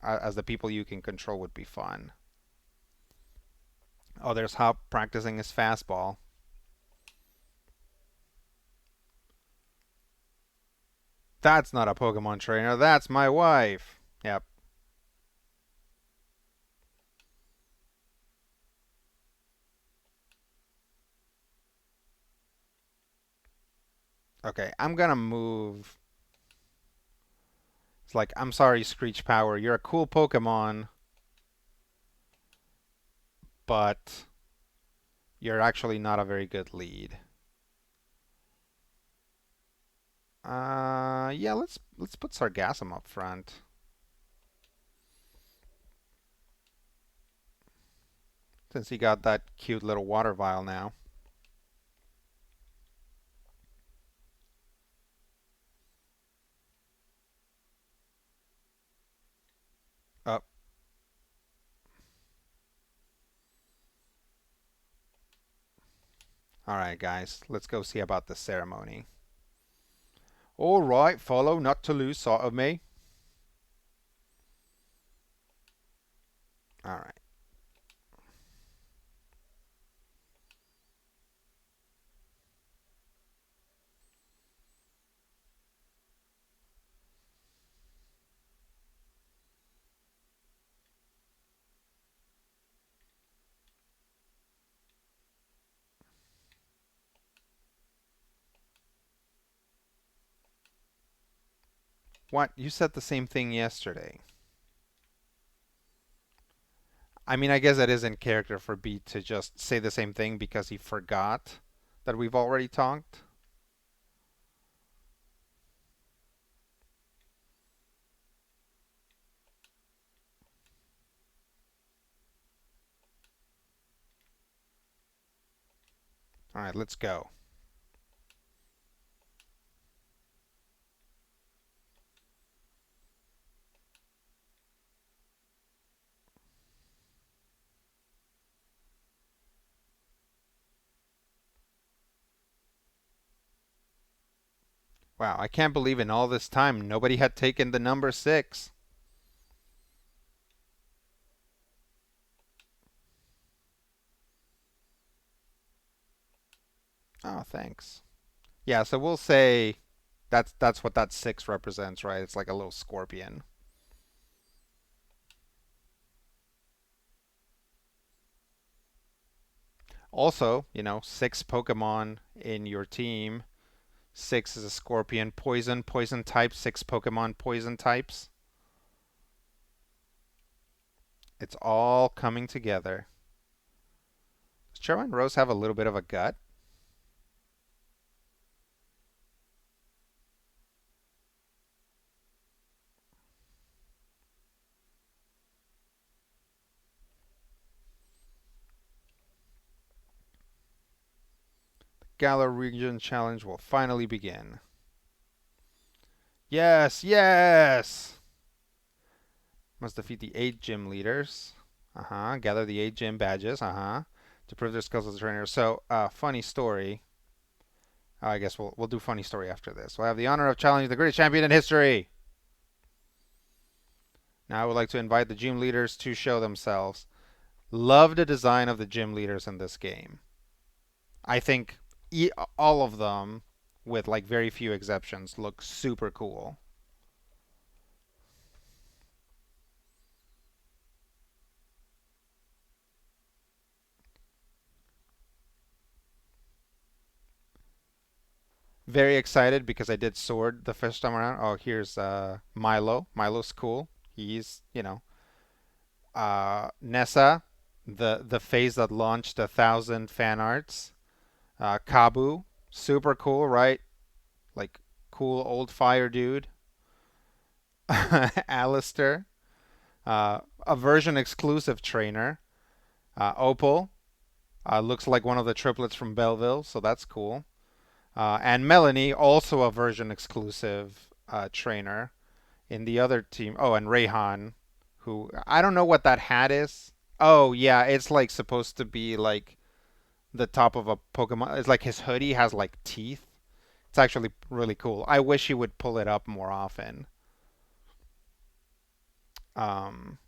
as the people you can control, would be fun. Oh, there's Hop practicing his fastball. That's not a Pokemon trainer. That's my wife. Yep. Okay, I'm gonna move. It's like, I'm sorry, Screech Power. You're a cool Pokemon, but you're actually not a very good lead. Yeah, let's put Sargassum up front. Since he got that cute little water vial now. Oh, alright, guys. Let's go see about the ceremony. Alright, follow, not to lose sight of me. Alright. What? You said the same thing yesterday. I mean, I guess that is in character for B to just say the same thing because he forgot that we've already talked. All right, let's go. Wow, I can't believe in all this time nobody had taken the number 6. Oh, thanks. Yeah, so we'll say that's what that 6 represents, right? It's like a little scorpion. Also, 6 Pokemon in your team. 6 is a scorpion. Poison type, 6 Pokemon poison types. It's all coming together. Does Charmander Rose have a little bit of a gut? Galar Region Challenge will finally begin. Yes, yes! Must defeat the 8 gym leaders. Uh-huh. Gather the 8 gym badges. Uh-huh. To prove their skills as a trainer. So, funny story. I guess we'll do funny story after this. We'll have the honor of challenging the greatest champion in history. Now I would like to invite the gym leaders to show themselves. Love the design of the gym leaders in this game. I think all of them, with like very few exceptions, look super cool. Very excited because I did Sword the first time around. Oh, here's Milo. Milo's cool. He's, Nessa, the phase that launched 1,000 fan arts. Kabu, super cool, right? Like cool old fire dude. Alistair, a version exclusive trainer. Opal, looks like one of the triplets from Belleville, so that's cool. And Melanie, also a version exclusive trainer in the other team. Oh, and Rayhan, who I don't know what that hat is. Oh, yeah, it's like supposed to be like the top of a Pokemon. It's like his hoodie has like teeth. It's actually really cool. I wish he would pull it up more often. Um,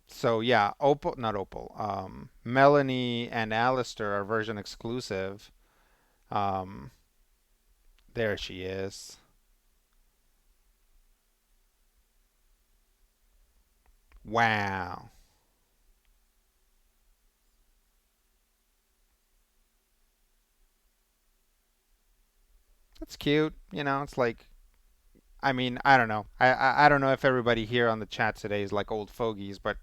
so yeah, Opal, not Opal. Melanie and Alistair are version exclusive. Um, there she is. Wow. That's cute. It's like, I mean, I don't know. I don't know if everybody here on the chat today is like old fogies, but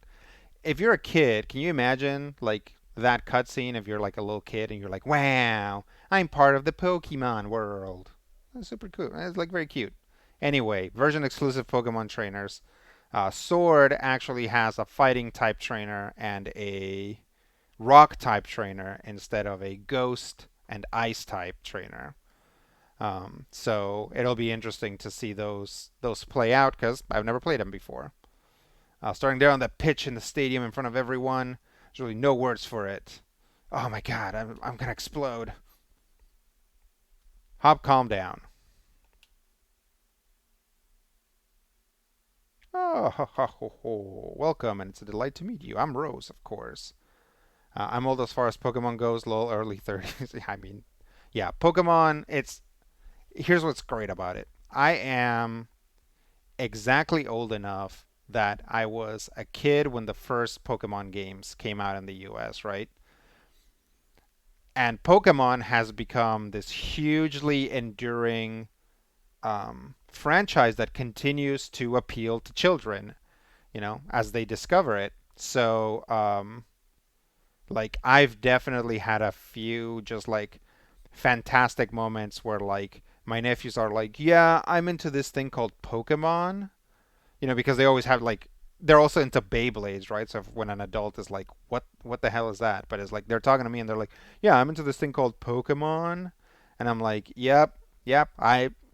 if you're a kid, can you imagine like that cutscene if you're like a little kid and you're like, wow, I'm part of the Pokemon world. That's super cool. It's like very cute. Anyway, version exclusive Pokemon trainers. Sword actually has a fighting type trainer and a rock type trainer instead of a ghost and ice type trainer. So it'll be interesting to see those play out because I've never played them before. Starting there on the pitch in the stadium in front of everyone. There's really no words for it. Oh my god, I'm gonna explode. Hop, calm down. Oh, ho, ho, ho, ho. Welcome, and it's a delight to meet you. I'm Rose, of course. I'm old as far as Pokemon goes, lol, early 30s. I mean, yeah, Pokemon, here's what's great about it. I am exactly old enough that I was a kid when the first Pokemon games came out in the US, right? And Pokemon has become this hugely enduring franchise that continues to appeal to children, as they discover it. So, like I've definitely had a few just like fantastic moments where like my nephews are like, "Yeah, I'm into this thing called Pokemon." Because they always have like they're also into Beyblades, right? So when an adult is like, "What the hell is that?" But it's like they're talking to me and they're like, "Yeah, I'm into this thing called Pokemon." And I'm like, "Yep, yep,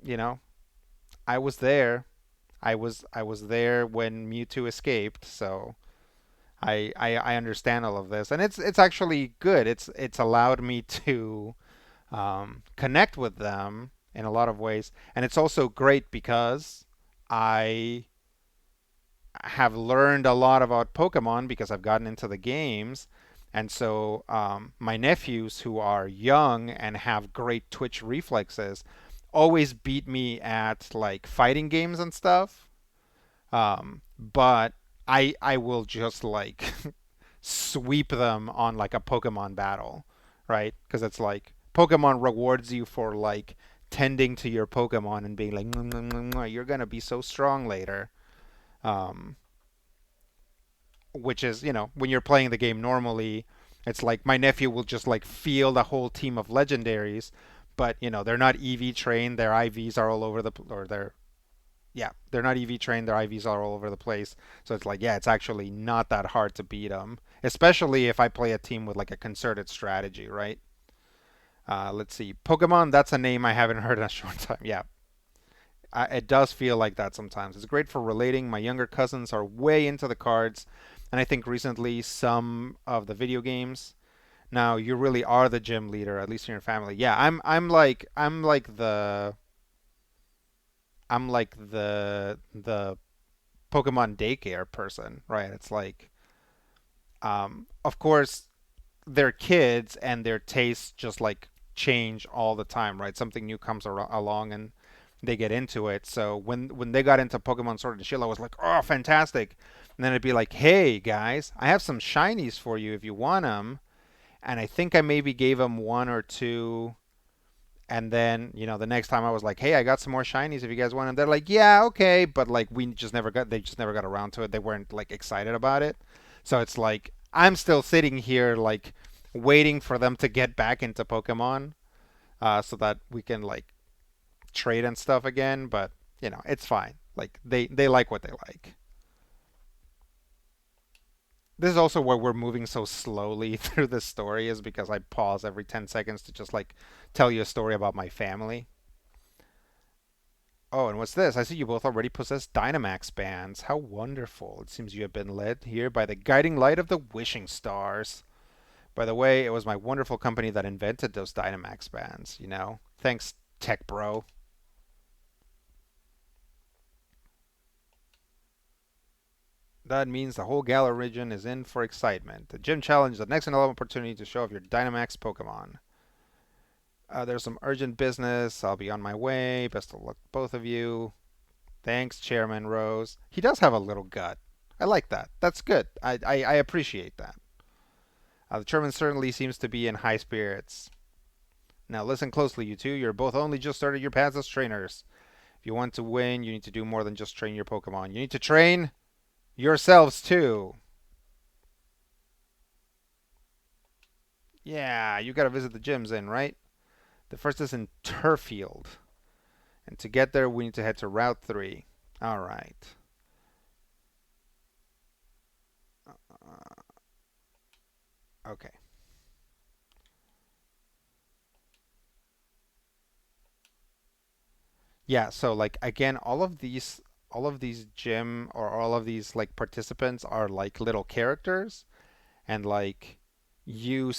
you know, I was there. I was there when Mewtwo escaped, so I understand all of this, and it's actually good. It's allowed me to connect with them in a lot of ways, and it's also great because I have learned a lot about Pokemon because I've gotten into the games, and so my nephews who are young and have great Twitch reflexes always beat me at like fighting games and stuff. But I will just like sweep them on like a Pokemon battle, right? Because it's like Pokemon rewards you for like tending to your Pokemon and being like, "Mwah, mwah, mwah, mwah, you're gonna be so strong later." Um, which is, when you're playing the game normally, it's like my nephew will just like field a whole team of legendaries, but they're not EV trained. Their IVs are all over the, or their yeah, they're not EV trained. Their IVs are all over the place. So it's like, yeah, it's actually not that hard to beat them, especially if I play a team with like a concerted strategy, right? Let's see. Pokemon, that's a name I haven't heard in a short time. Yeah, it does feel like that sometimes. It's great for relating. My younger cousins are way into the cards, and I think recently some of the video games. Now you really are the gym leader, at least in your family. Yeah, I'm like the Pokemon daycare person, right? It's like, of course, they're kids and their tastes just like change all the time, right? Something new comes along and they get into it. So when they got into Pokemon Sword and Shield, I was like, oh, fantastic. And then it'd be like, hey guys, I have some shinies for you if you want them. And I think I maybe gave them one or two. And then, the next time I was like, hey, I got some more shinies if you guys want them. They're like, yeah, okay. But like, they just never got around to it. They weren't like excited about it. So it's like, I'm still sitting here like waiting for them to get back into Pokemon, so that we can like trade and stuff again. But, it's fine. Like, they like what they like. This is also where we're moving so slowly through the story, is because I pause every 10 seconds to just like tell you a story about my family. Oh, and what's this? I see you both already possess Dynamax bands. How wonderful. It seems you have been led here by the guiding light of the wishing stars. By the way, it was my wonderful company that invented those Dynamax bands. Thanks, tech bro. That means the whole Galar region is in for excitement. The gym challenge is the next and opportunity to show off your Dynamax Pokemon. There's some urgent business. I'll be on my way. Best of luck, both of you. Thanks, Chairman Rose. He does have a little gut. I like that. That's good. I appreciate that. The chairman certainly seems to be in high spirits. Now listen closely, you two. You're both only just started your paths as trainers. If you want to win, you need to do more than just train your Pokemon. You need to train yourselves too. Yeah, you gotta visit the gyms in, right? The first is in Turfield. And to get there, we need to head to Route 3. Alright. Okay. Yeah, so like again, all of these gym or all of these like participants are like little characters, and like you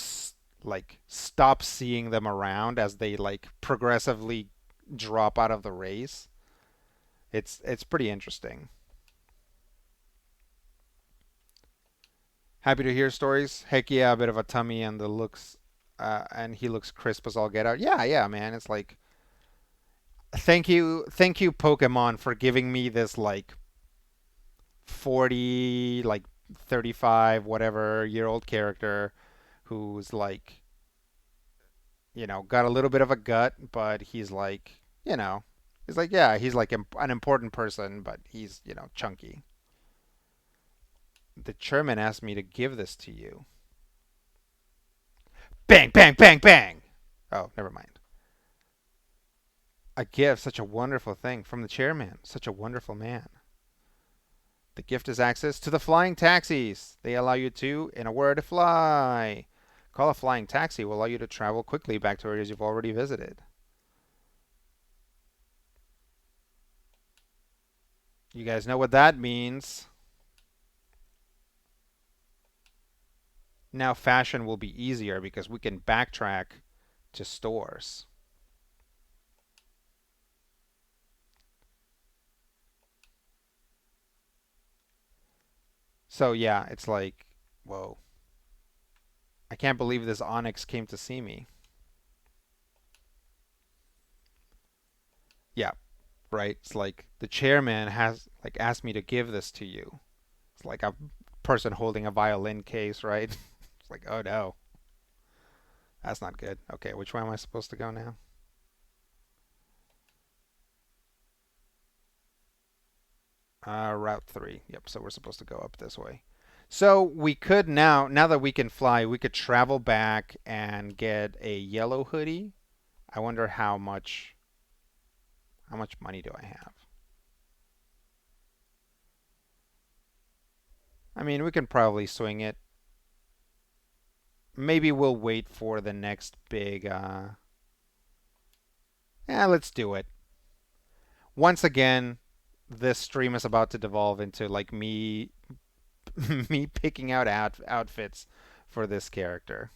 like stop seeing them around as they like progressively drop out of the race. It's pretty interesting. Happy to hear stories. Heck yeah, a bit of a tummy and the looks, and he looks crisp as all get out. Yeah, yeah, man. It's like thank you, Pokemon, for giving me this like 40, like 35, whatever year old character who's like, got a little bit of a gut, but you know, he's like, yeah, he's like an important person, but he's, chunky. The chairman asked me to give this to you. Bang, bang, bang, bang! Oh, never mind. A gift, such a wonderful thing from the chairman. Such a wonderful man. The gift is access to the flying taxis. They allow you to, in a word, fly. Call a flying taxi will allow you to travel quickly back to areas you've already visited. You guys know what that means. Now fashion will be easier because we can backtrack to stores. So yeah, it's like, whoa. I can't believe this Onyx came to see me. Yeah, right. It's like the chairman has like asked me to give this to you. It's like a person holding a violin case, right? It's like, oh no, that's not good. Okay, which way am I supposed to go now? Route 3. Yep, so we're supposed to go up this way. So we could now that we can fly, we could travel back and get a yellow hoodie. I wonder how much money do I have? I mean, we can probably swing it. Maybe we'll wait for the next big yeah, let's do it. Once again, this stream is about to devolve into like me me picking out outfits for this character.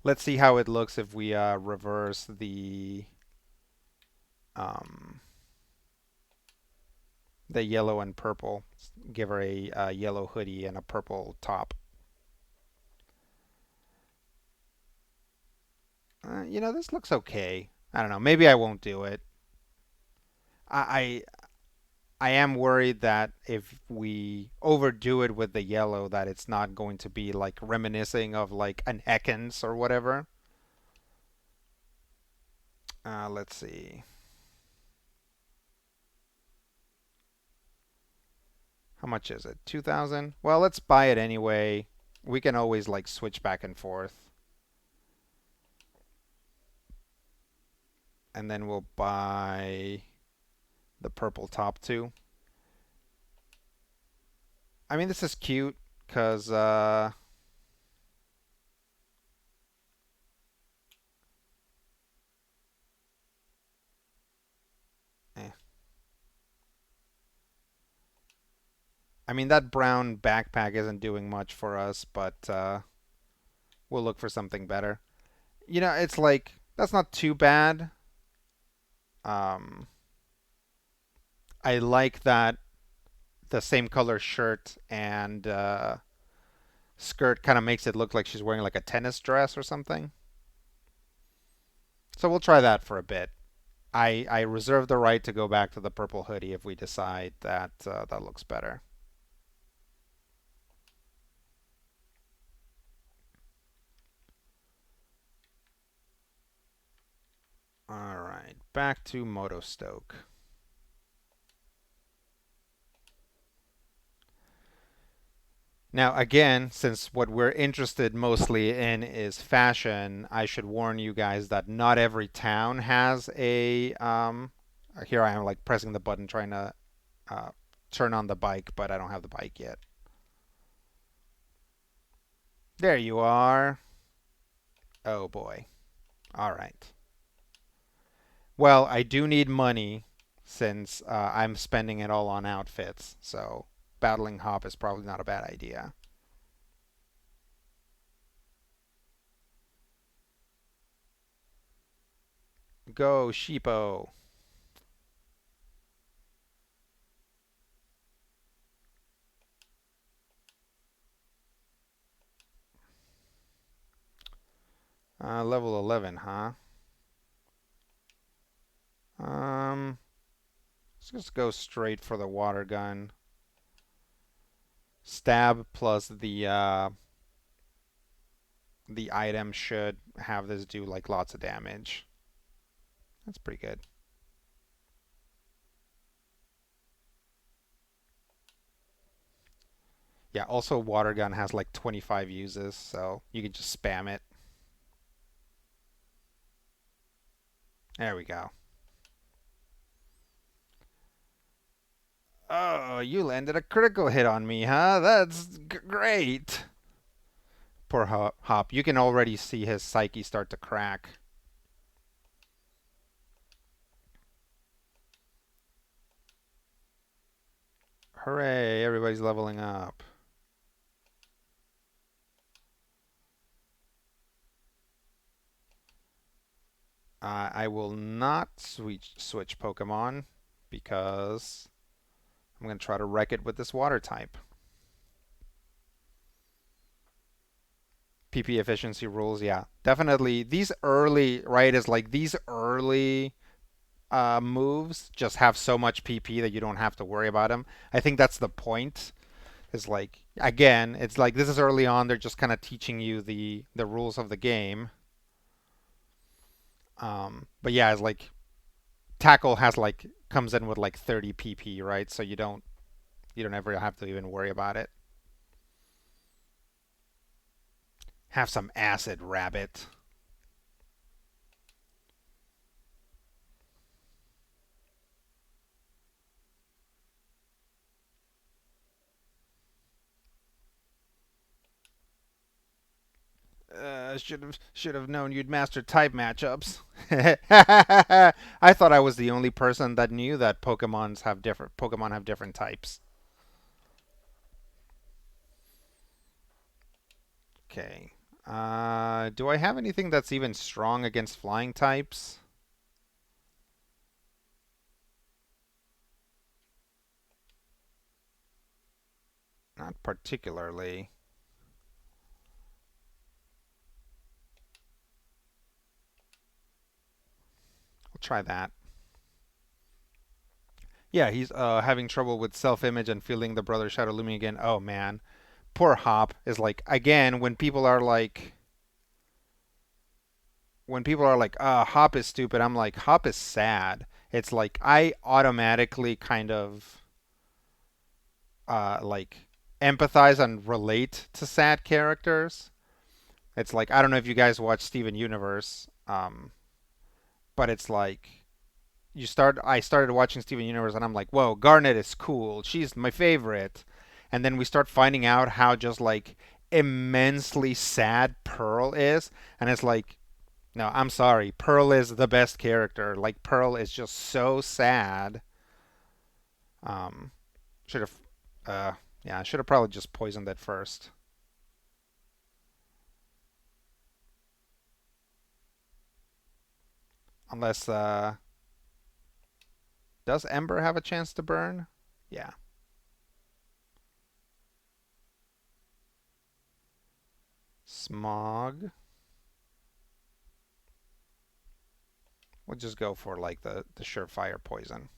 Let's see how it looks if we reverse um, the yellow and purple. Give her a yellow hoodie and a purple top. This looks okay. I don't know. Maybe I won't do it. I I am worried that if we overdo it with the yellow, that it's not going to be like reminiscing of like an Ekans or whatever. Let's see. How much is it? 2,000? Well, let's buy it anyway. We can always like switch back and forth. And then we'll buy the purple top too. I mean, this is cute because eh. I mean, that brown backpack isn't doing much for us, but we'll look for something better. It's like that's not too bad. Um, I like that the same color shirt and skirt kind of makes it look like she's wearing like a tennis dress or something. So we'll try that for a bit. I reserve the right to go back to the purple hoodie if we decide that that looks better. All right, back to Motostoke. Now, again, since what we're interested mostly in is fashion, I should warn you guys that not every town has a. Here I am, like pressing the button, trying to uh, turn on the bike, but I don't have the bike yet. There you are. Oh boy. All right. Well, I do need money since I'm spending it all on outfits, so battling Hop is probably not a bad idea. Go, Sheepo. Level 11, huh? Um, let's just go straight for the water gun. Stab plus the item should have this do like lots of damage. That's pretty good. Yeah, also water gun has like 25 uses, so you can just spam it. There we go. Oh, you landed a critical hit on me, huh? That's great. Poor Hop. You can already see his psyche start to crack. Hooray, everybody's leveling up. I will not switch Pokemon because I'm going to try to wreck it with this water type. PP efficiency rules, yeah. Definitely. These early, right, is like these early moves just have so much PP that you don't have to worry about them. I think that's the point. Is like, again, it's like this is early on. They're just kind of teaching you the rules of the game. But yeah, it's like tackle has like comes in with like 30 PP, right? So you don't ever have to even worry about it. Have some acid, rabbit. Should have known you'd master type matchups. I thought I was the only person that knew that Pokemon have different types. Okay. Do I have anything that's even strong against flying types? Not particularly. I'll try that. Yeah, he's having trouble with self-image and feeling the brother shadow looming again. Oh man, poor Hop is like again when people are like, Hop is stupid. I'm like, Hop is sad. It's like I automatically kind of like empathize and relate to sad characters. It's like I don't know if you guys watch Steven Universe, but it's like I started watching Steven Universe and I'm like, whoa, Garnet is cool. She's my favorite. And then we start finding out how just like immensely sad Pearl is, and it's like, no, I'm sorry, Pearl is the best character. Like Pearl is just so sad. Um, should have, uh, yeah, I should have probably just poisoned it first. Unless, does Ember have a chance to burn? Yeah. Smog. We'll just go for like the surefire poison.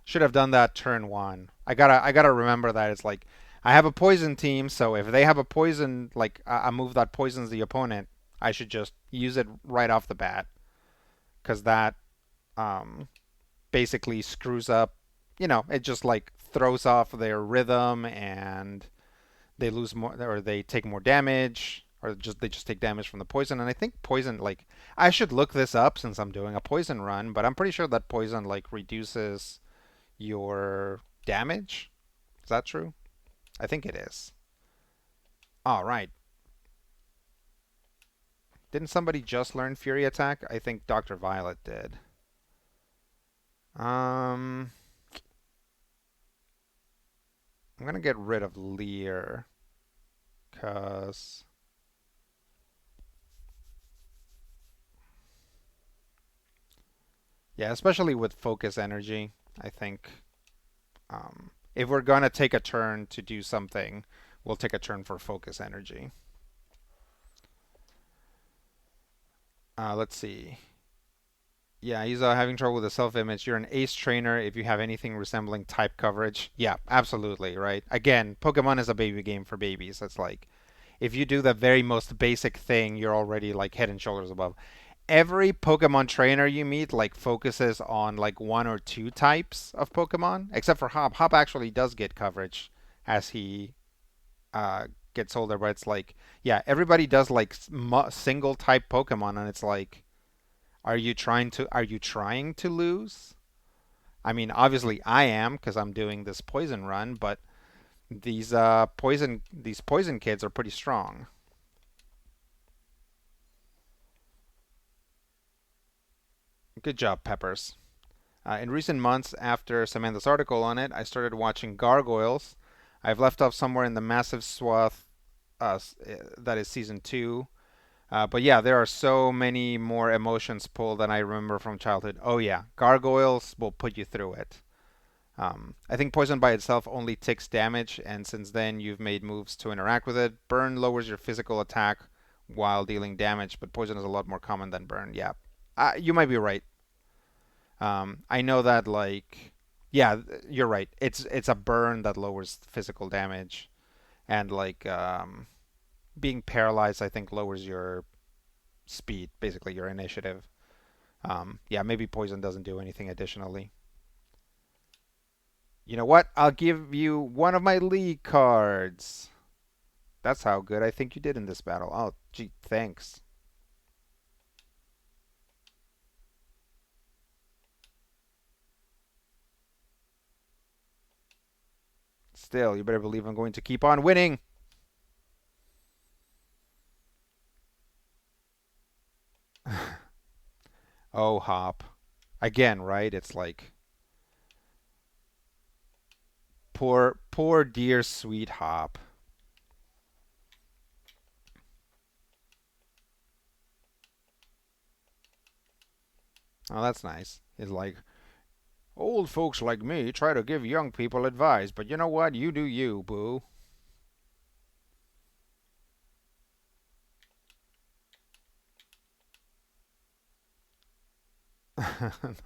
Should have done that turn one. I gotta remember that it's like I have a poison team, so if they have a poison like a move that poisons the opponent, I should just use it right off the bat because that um, basically screws up. It just like throws off their rhythm and they lose more or they take more damage or just they just take damage from the poison. And I think poison like I should look this up since I'm doing a poison run, but I'm pretty sure that poison like reduces your damage. Is that true? I think it is. All right. Didn't somebody just learn Fury Attack? I think Dr. Violet did. Um, I'm gonna get rid of Leer, cause yeah, especially with focus energy, I think if we're gonna take a turn to do something, we'll take a turn for focus energy. Let's see. Yeah, he's having trouble with the self-image. You're an ace trainer if you have anything resembling type coverage. Yeah, absolutely, right? Again, Pokemon is a baby game for babies. It's like if you do the very most basic thing, you're already like head and shoulders above. Every Pokemon trainer you meet like focuses on like one or two types of Pokemon, except for Hop. Hop actually does get coverage. as he gets older. But it's like, yeah, everybody does like single type Pokemon, and it's like, are you trying to lose? I mean, obviously I am because I'm doing this poison run, but these poison kids are pretty strong. Good job, Peppers. In recent months, after Samantha's article on it, I started watching Gargoyles. I've left off somewhere in the massive swath that is season two. But yeah, there are so many more emotions pulled than I remember from childhood. Oh yeah, Gargoyles will put you through it. I think poison by itself only ticks damage, and since then you've made moves to interact with it. Burn lowers your physical attack while dealing damage, but poison is a lot more common than burn. Yeah, you might be right. I know that yeah, you're right. It's a burn that lowers physical damage, and being paralyzed, I think lowers your speed, basically your initiative. Yeah, maybe poison doesn't do anything additionally. You know what? I'll give you one of my league cards. That's how good I think you did in this battle. Oh, gee, thanks. Still, you better believe I'm going to keep on winning. Oh, Hop. Again, right? It's like poor dear sweet Hop. Oh, that's nice. It's like old folks like me try to give young people advice, but you know what? You do you, boo.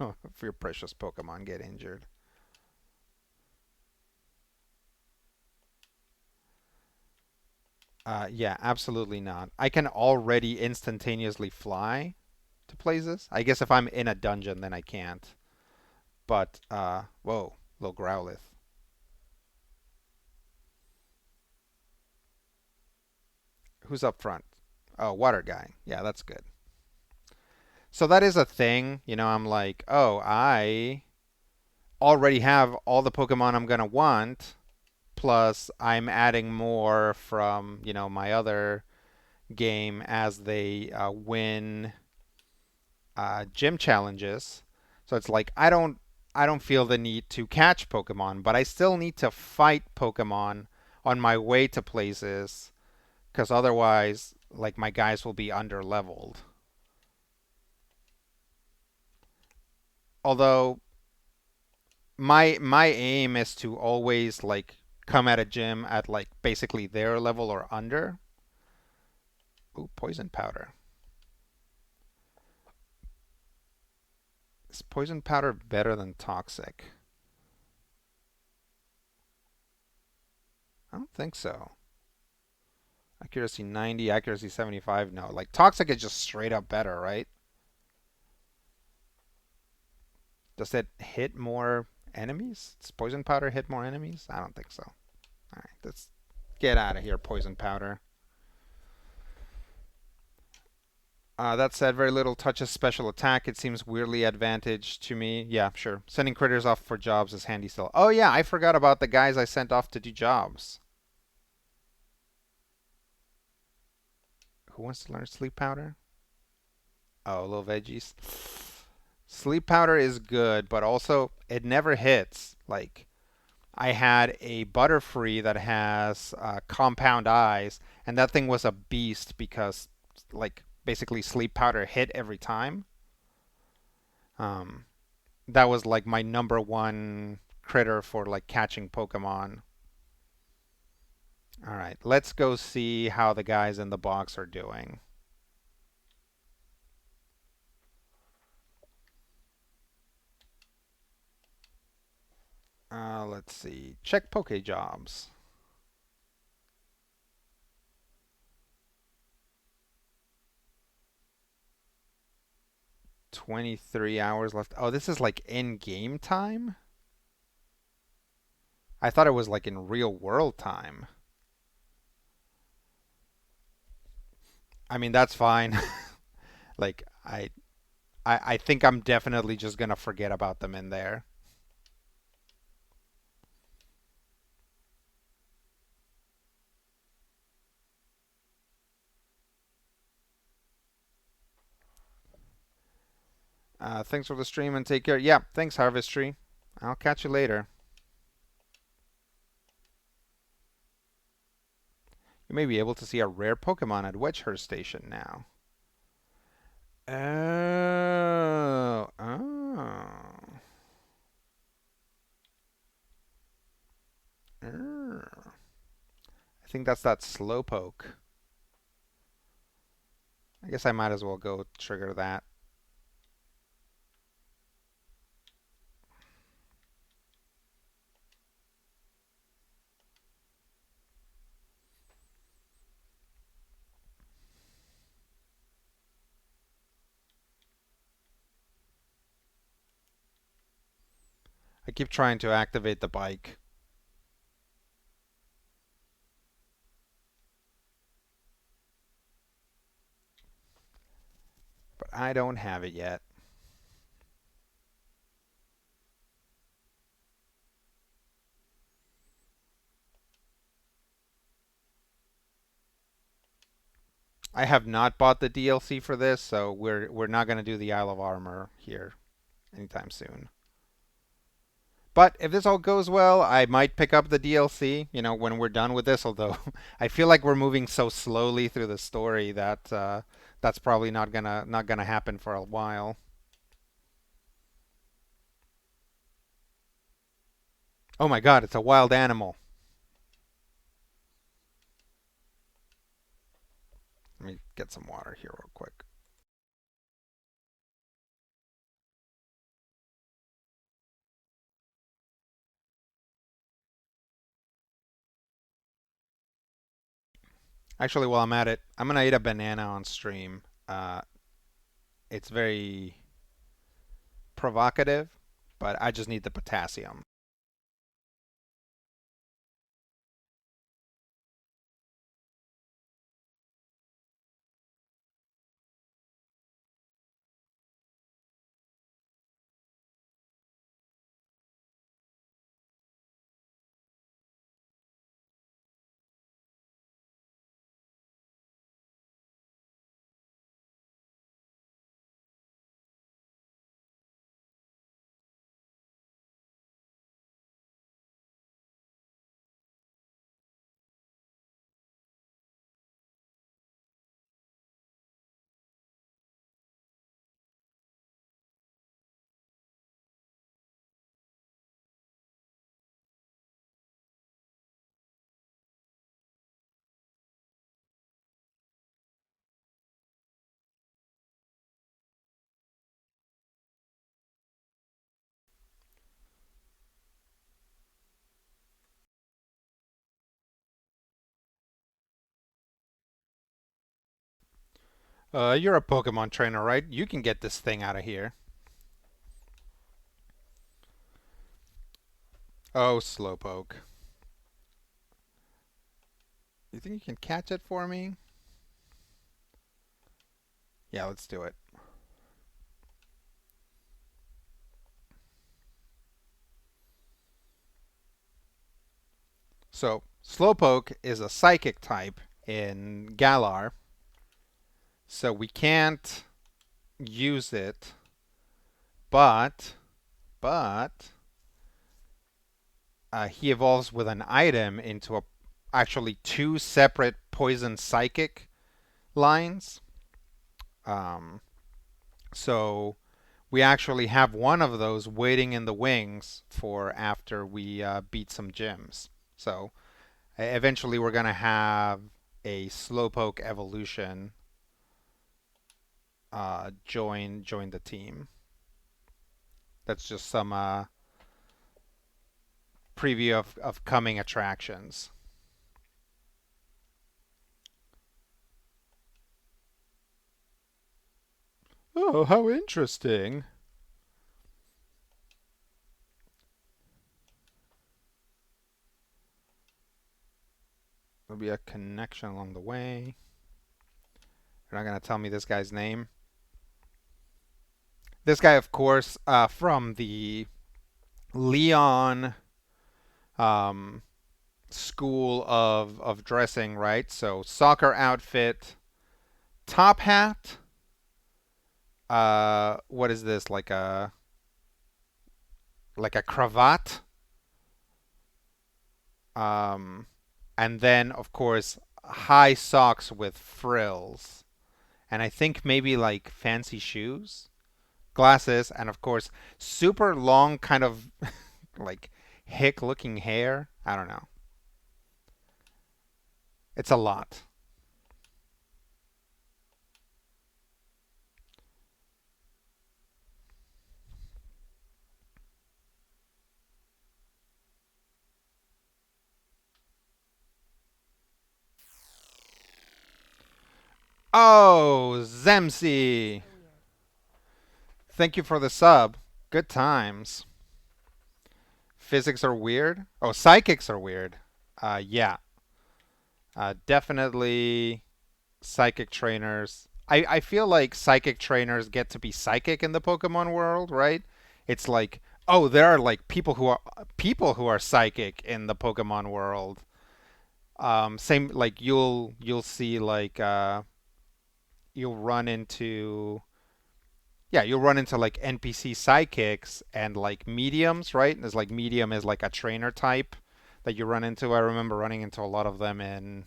No, if your precious Pokemon get injured. Yeah, absolutely not. I can already instantaneously fly to places. I guess if I'm in a dungeon, then I can't. But, whoa, little Growlithe. Who's up front? Oh, Water Guy. Yeah, that's good. So that is a thing. I'm like, oh, I already have all the Pokemon I'm going to want. Plus, I'm adding more from, my other game as they win gym challenges. So it's like I don't feel the need to catch Pokemon, but I still need to fight Pokemon on my way to places because otherwise, like my guys will be under leveled. Although my aim is to always like come at a gym at like basically their level or under. Ooh, poison powder. Is poison powder better than toxic? I don't think so. Accuracy 90, accuracy 75. No, like toxic is just straight up better, right? Does it hit more enemies? Does poison powder hit more enemies? I don't think so. All right, let's get out of here, poison powder. That said, very little touches special attack. It seems weirdly advantaged to me. Yeah, sure. Sending critters off for jobs is handy still. Oh yeah, I forgot about the guys I sent off to do jobs. Who wants to learn sleep powder? Oh, little veggies. Sleep powder is good, but also it never hits. Like I had a Butterfree that has compound eyes, and that thing was a beast because, like, basically sleep powder hit every time. Um, that was like my number one critter for like catching Pokemon. All right, let's go see how the guys in the box are doing. Let's see. Check Pokejobs. 23 hours left. Oh, this is like in game time? I thought it was like in real world time. I mean, that's fine. Like I think I'm definitely just gonna forget about them in there. Thanks for the stream and take care. Yeah, thanks, Harvest Tree. I'll catch you later. You may be able to see a rare Pokemon at Wedgehurst Station now. Oh, oh. Er. I think that's that Slowpoke. I guess I might as well go trigger that. I keep trying to activate the bike, but I don't have it yet. I have not bought the DLC for this, so we're not going to do the Isle of Armor here anytime soon. But if this all goes well, I might pick up the DLC, when we're done with this, although I feel like we're moving so slowly through the story that that's probably not gonna happen for a while. Oh my god, it's a wild animal. Let me get some water here real quick. Actually, while I'm at it, I'm gonna eat a banana on stream. It's very provocative, but I just need the potassium. You're a Pokemon trainer, right? You can get this thing out of here. Oh, Slowpoke. You think you can catch it for me? Yeah, let's do it. So, Slowpoke is a psychic type in Galar, so we can't use it, but but he evolves with an item into actually two separate poison psychic lines. Um, so we actually have one of those waiting in the wings for after we beat some gyms. So eventually we're gonna have a Slowpoke evolution join the team. That's just some preview of coming attractions. Oh, how interesting. There'll be a connection along the way. You're not gonna tell me this guy's name. This guy, of course, from the Leon um, school of dressing, right? So soccer outfit, top hat. What is this? Like a cravat. Um, and then of course high socks with frills, and I think maybe like fancy shoes, glasses, and of course super long kind of like hick looking hair. I don't know. It's a lot. Oh, Zemsi. Thank you for the sub. Good times. Physics are weird. Oh, psychics are weird. Yeah. Definitely psychic trainers. I feel like psychic trainers get to be psychic in the Pokemon world, right? It's like, oh, there are like people who are psychic in the Pokemon world. Same like you'll see like you'll run into yeah, you'll run into like NPC psychics and like mediums, right? There's like medium is like a trainer type that you run into. I remember running into a lot of them in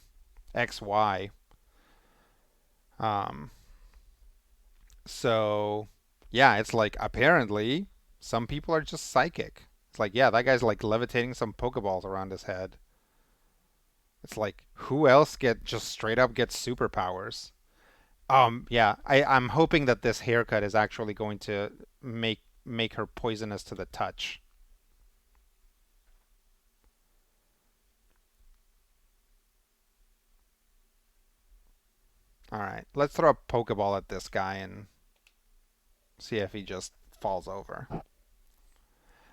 XY. Um, so yeah, it's like apparently some people are just psychic. It's like, yeah, that guy's like levitating some Pokeballs around his head. It's like who else get just straight up gets superpowers? Yeah, I'm hoping that this haircut is actually going to make her poisonous to the touch. All right, let's throw a Pokeball at this guy and see if he just falls over.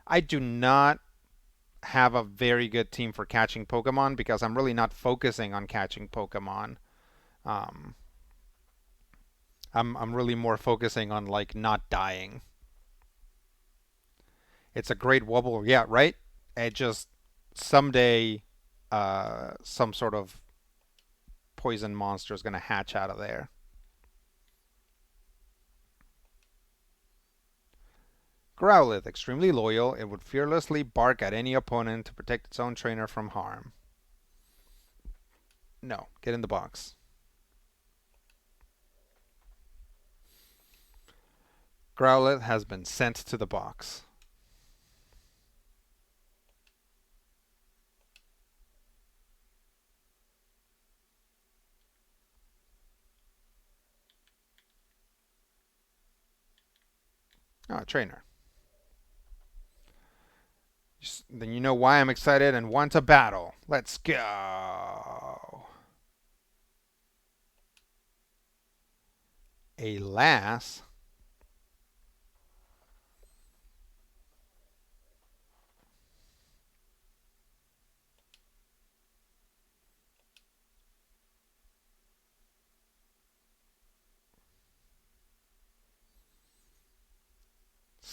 I do not have a very good team for catching Pokemon because I'm really not focusing on catching Pokemon. Um, I'm really more focusing on like not dying. It's a great wobble, yeah, right? It just someday some sort of poison monster is gonna hatch out of there. Growlithe, extremely loyal, it would fearlessly bark at any opponent to protect its own trainer from harm. No, get in the box. Growlithe has been sent to the box. Oh, trainer. Then you know why I'm excited and want to battle. Let's go. A lass.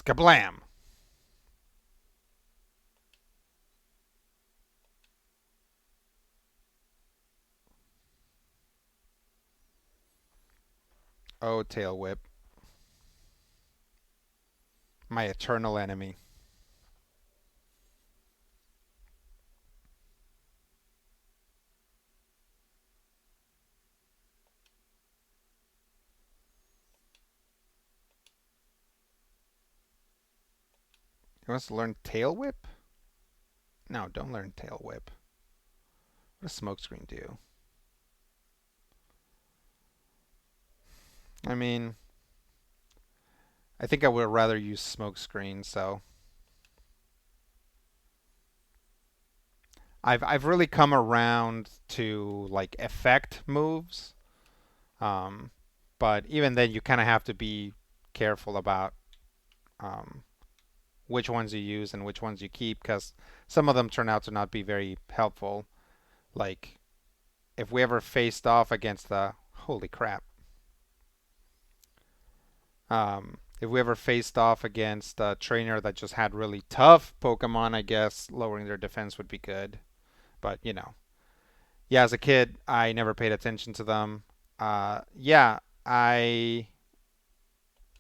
Skablam. Oh, tail whip. My eternal enemy. He wants to learn tail whip? No, don't learn tail whip. What does smokescreen do? I mean, I think I would rather use smokescreen, so I've really come around to like effect moves. Um, but even then, you kind of have to be careful about um, which ones you use and which ones you keep because some of them turn out to not be very helpful. Like if we ever faced off against the holy crap, if we ever faced off against a trainer that just had really tough Pokemon, I guess lowering their defense would be good. But yeah, as a kid, I never paid attention to them. Yeah, I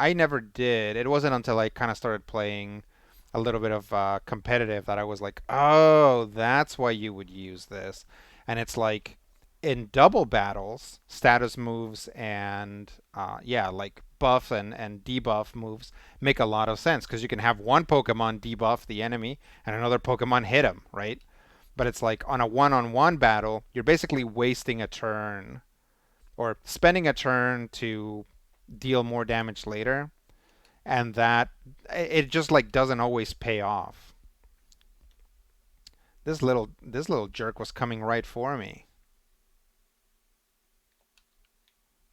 never did. It wasn't until I kind of started playing a little bit of competitive that I was like, oh, that's why you would use this. And it's like in double battles, status moves and yeah, like buff and debuff moves make a lot of sense because you can have one Pokemon debuff the enemy and another Pokemon hit him, right? But it's like on a one-on-one battle, you're basically wasting a turn or spending a turn to deal more damage later, and that it just like doesn't always pay off. This little jerk was coming right for me.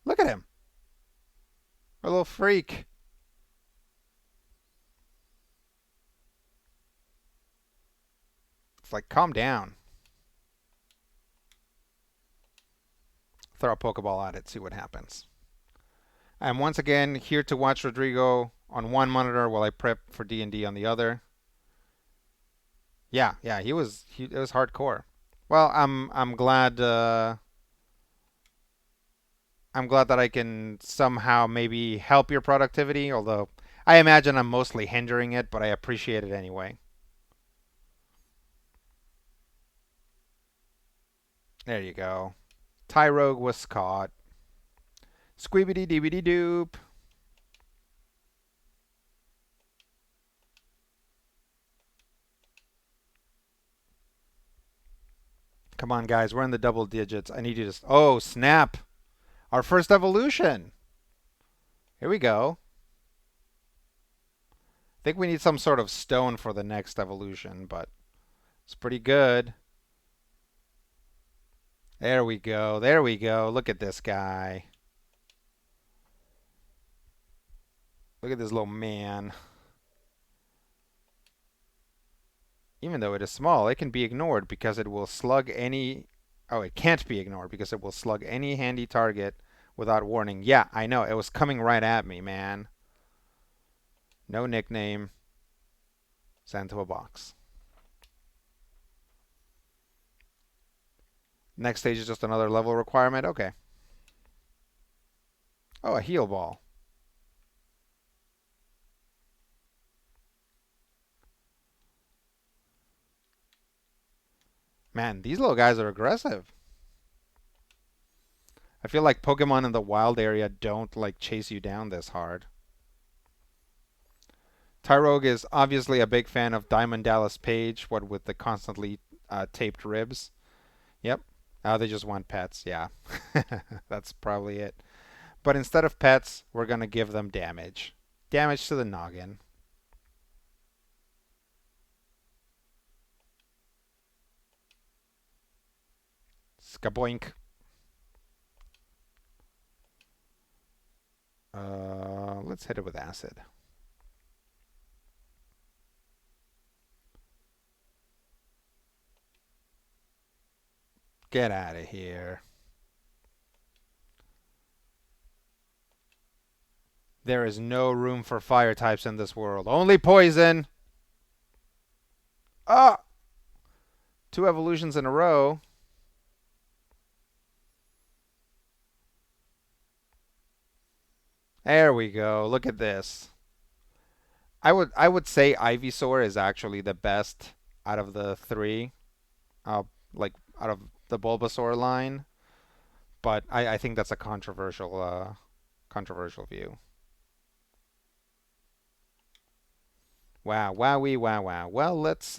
Look at him, a little freak. It's like calm down. Throw a Pokeball at it, see what happens. I'm once again here to watch Rodrigo on one monitor while I prep for D&D on the other. Yeah, yeah, it was hardcore. Well, I'm glad that I can somehow maybe help your productivity, although I imagine I'm mostly hindering it, but I appreciate it anyway. There you go. Tyrogue was caught. Squeebity deebity doop. Come on, guys. We're in the double digits. I need you to. Oh, snap. Our first evolution. Here we go. I think we need some sort of stone for the next evolution, but it's pretty good. There we go. There we go. Look at this guy. Look at this little man. Even though it is small, it can be ignored because it will slug any. Oh, it can't be ignored because it will slug any handy target without warning. Yeah, I know. It was coming right at me, man. No nickname. Sent to a box. Next stage is just another level requirement. Okay. Oh, a heal ball. Man, these little guys are aggressive. I feel like Pokemon in the wild area don't like chase you down this hard. Tyrogue is obviously a big fan of Diamond Dallas Page, what with the constantly taped ribs. Yep. They just want pets. Yeah. That's probably it. But instead of pets, we're going to give them damage. Damage to the noggin. Skaboink. Let's hit it with acid. Get out of here. There is no room for fire types in this world. Only poison. Ah! Two evolutions in a row. There we go. Look at this. I would say Ivysaur is actually the best out of the three. Uh, like out of the Bulbasaur line. But I think that's a controversial view. Wow, wowee, wow, wow. Well, let's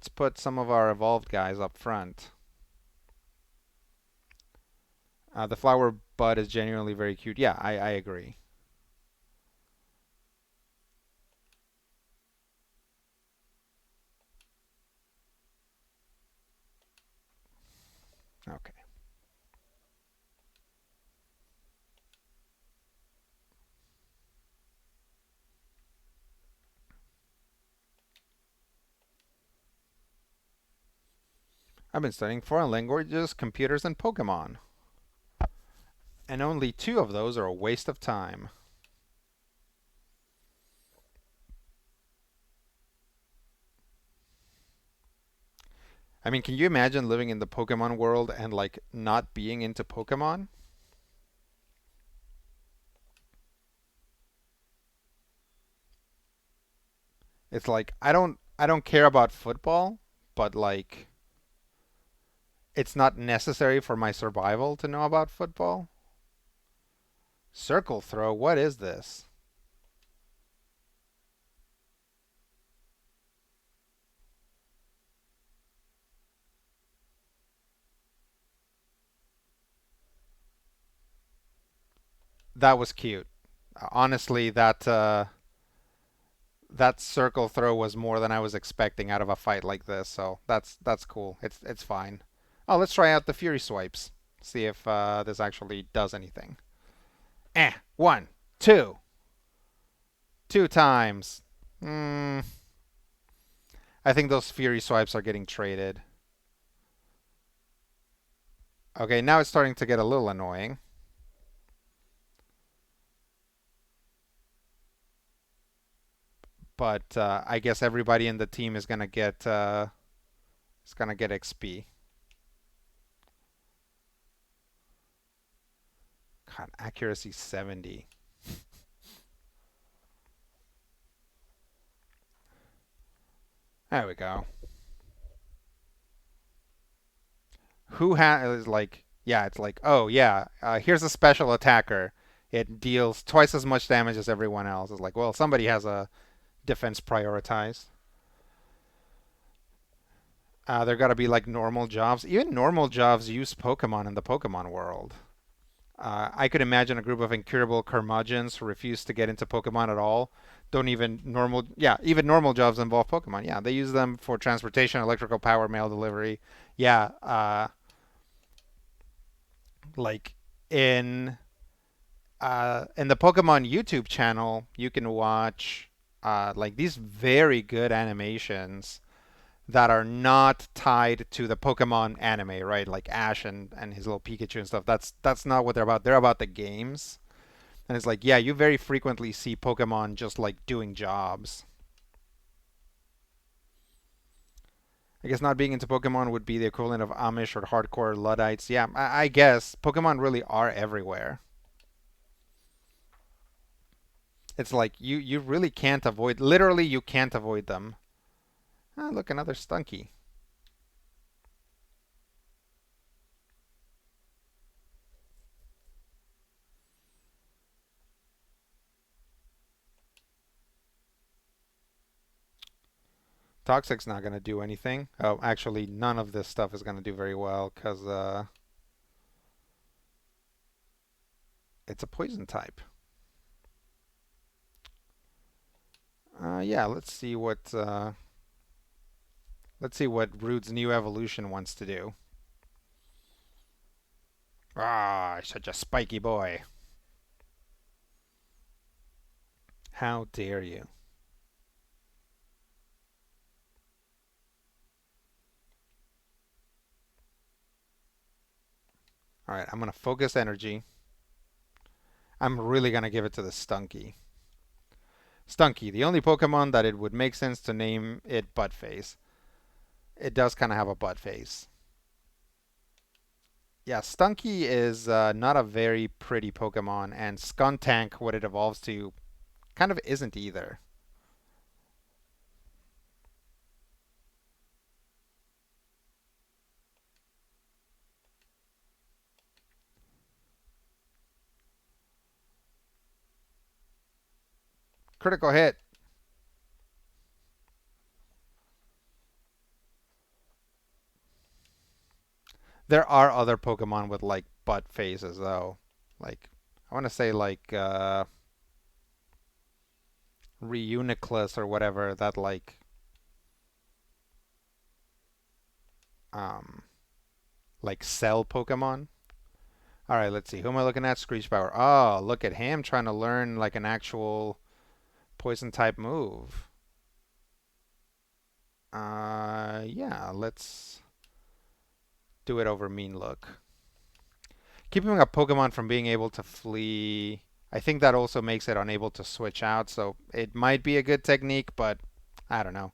put some of our evolved guys up front. The flower bud is genuinely very cute. Yeah, I agree. Okay. I've been studying foreign languages, computers, and Pokemon. And only two of those are a waste of time. I mean, can you imagine living in the Pokemon world and like not being into Pokemon? It's like I don't care about football, but like it's not necessary for my survival to know about football. Circle throw, what is this? That was cute. Honestly, that circle throw was more than I was expecting out of a fight like this, so that's cool. It's fine. Oh, let's try out the Fury swipes. See if this actually does anything. One, two times. Hmm. I think those Fury swipes are getting traded. Okay, now it's starting to get a little annoying. But I guess everybody in the team is gonna get XP. God, accuracy 70. There we go. Who has like yeah, it's like oh yeah, here's a special attacker. It deals twice as much damage as everyone else. It's like well, somebody has a defense prioritized. There got to be like normal jobs. Even normal jobs use Pokemon in the Pokemon world. I could imagine a group of incurable curmudgeons who refuse to get into Pokemon at all. Don't even normal, yeah, even normal jobs involve Pokemon. Yeah, they use them for transportation, electrical power, mail delivery. Yeah, like in in the Pokemon YouTube channel, you can watch like these very good animations that are not tied to the Pokemon anime, right? Like Ash and his little Pikachu and stuff. That's not what they're about. They're about the games. And it's like, yeah, you very frequently see Pokemon just like doing jobs. I guess not being into Pokemon would be the equivalent of Amish or hardcore Luddites. Yeah, I guess Pokemon really are everywhere. It's like you really can't avoid. Literally, you can't avoid them. Ah, look, another Stunky. Toxic's not gonna do anything. Oh, actually, none of this stuff is gonna do very well because it's a poison type. Yeah, let's see what Rude's new evolution wants to do. Ah, such a spiky boy. How dare you? All right, I'm gonna focus energy. I'm really gonna give it to the Stunky. Stunky, the only Pokemon that it would make sense to name it Buttface. It does kind of have a butt face. Yeah, Stunky is not a very pretty Pokemon, and Skuntank, what it evolves to, kind of isn't either. Critical hit. There are other Pokemon with like butt faces though. Like I want to say like Reuniclus or whatever that um like cell Pokemon. All right, let's see. Who am I looking at? Screech Power. Oh, look at him trying to learn like an actual poison type move. Yeah, let's. do it over mean look. Keeping a Pokemon from being able to flee, I think that also makes it unable to switch out. So it might be a good technique, but I don't know.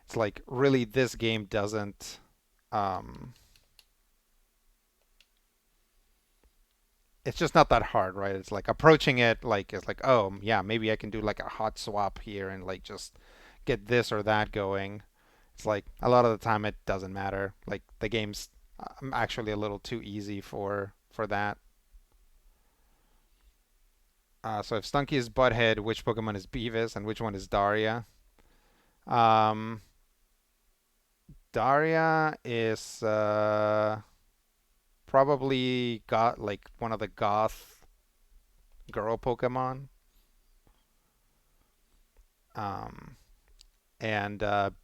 It's like really this game doesn't. Um, it's just not that hard, right? It's like approaching it like it's like, oh yeah, maybe I can do like a hot swap here and like just get this or that going. It's like a lot of the time it doesn't matter. Like the game's actually a little too easy for that. So if Stunky is Butthead, which Pokemon is Beavis and which one is Daria? Um, Daria is probably got like one of the goth girl Pokemon. Um, and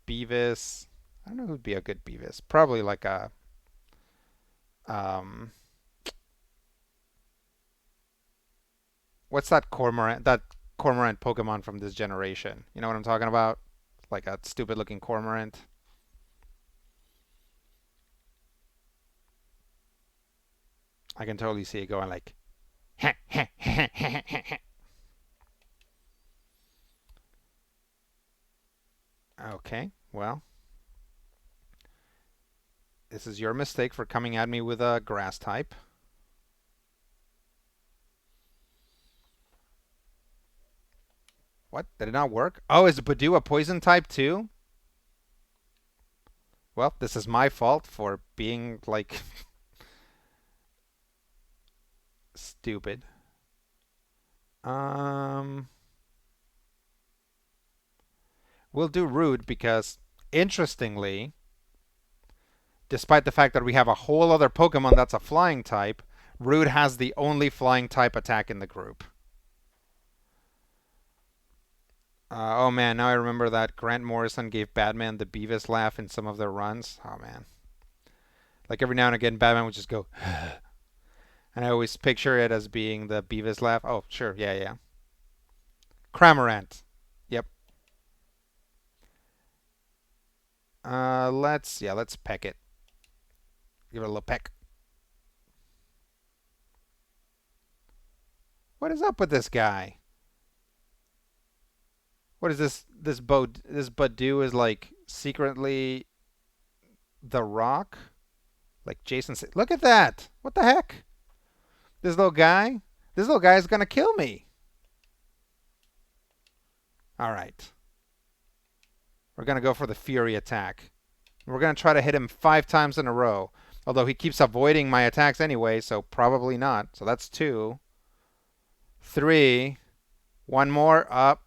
Beavis, I don't know who'd be a good Beavis. Probably like a um, what's that Cormorant? That Cormorant Pokemon from this generation. You know what I'm talking about? Like a stupid looking Cormorant. I can totally see it going like. Okay, well, this is your mistake for coming at me with a grass type. What? Did it not work? Oh, is Badoo a poison type too? Well, this is my fault for being like stupid. Um, we'll do rude because interestingly, despite the fact that we have a whole other Pokemon that's a flying type, rude has the only flying type attack in the group. Oh man, now I remember that Grant Morrison gave Batman the Beavis laugh in some of their runs. Oh man. Like every now and again, Batman would just go, and I always picture it as being the Beavis laugh. Oh, sure, yeah, yeah. Cramorant. Yep. Let's peck it. Give it a little peck. What is up with this guy? What is this? This Badoo is like secretly the Rock. Like Jason. Look at that. What the heck? This little guy. This little guy is gonna kill me. All right. We're gonna go for the Fury attack. We're gonna try to hit him 5 times in a row. Although he keeps avoiding my attacks anyway, so probably not. So that's two. Three. One more up.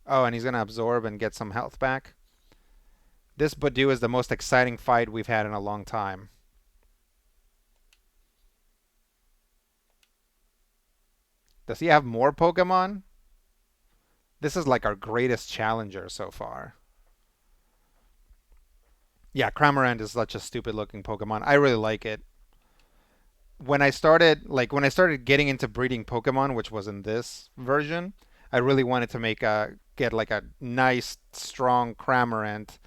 Oh, and he's gonna absorb and get some health back. This Badoo is the most exciting fight we've had in a long time. Does he have more Pokemon? This is like our greatest challenger so far. Yeah, Cramorant is such a stupid looking Pokemon. I really like it. When I started getting into breeding Pokemon, which was in this version, I really wanted to get like a nice strong Cramorant,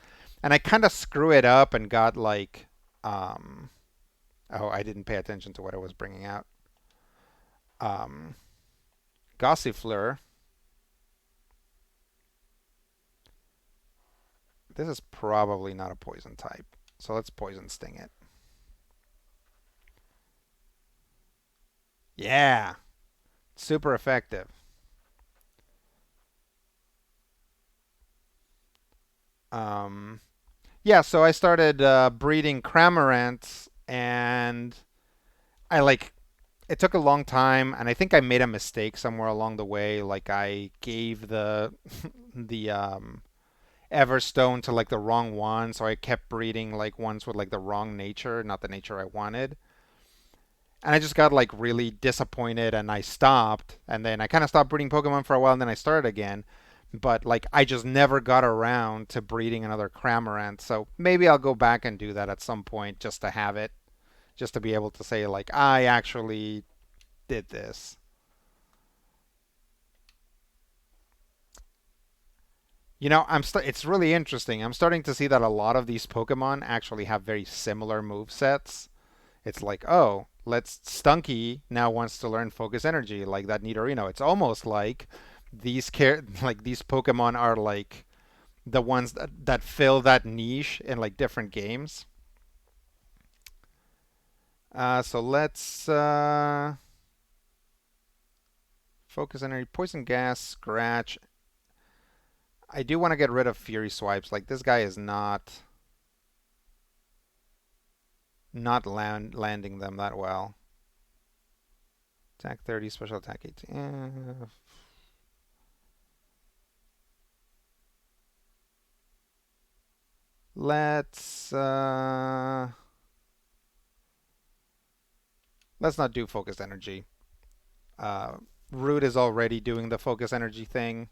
and I kind of screw it up and got like um oh, I didn't pay attention to what I was bringing out. Um Gossifleur. This is probably not a poison type. So let's poison sting it. Yeah, super effective. Um, yeah, so I started breeding Cramorants, and I like it took a long time, and I think I made a mistake somewhere along the way. Like I gave the the Everstone to like the wrong one, so I kept breeding like ones with like the wrong nature, not the nature I wanted. And I just got like really disappointed and I stopped. And then I kind of stopped breeding Pokemon for a while and then I started again. But like I just never got around to breeding another Cramorant. So maybe I'll go back and do that at some point just to have it, just to be able to say like I actually did this. It's really interesting. I'm starting to see that a lot of these Pokemon actually have very similar move sets. It's like, oh, let's Stunky now wants to learn Focus Energy like that Nidorino. It's almost like like these Pokemon are like the ones that fill that niche in like different games. So let's Focus Energy, Poison Gas, Scratch. I do want to get rid of Fury Swipes. Like this guy is not landing them that well. Attack 30, special attack 18. Let's let's not do focused energy. Uh, Root is already doing the focus energy thing.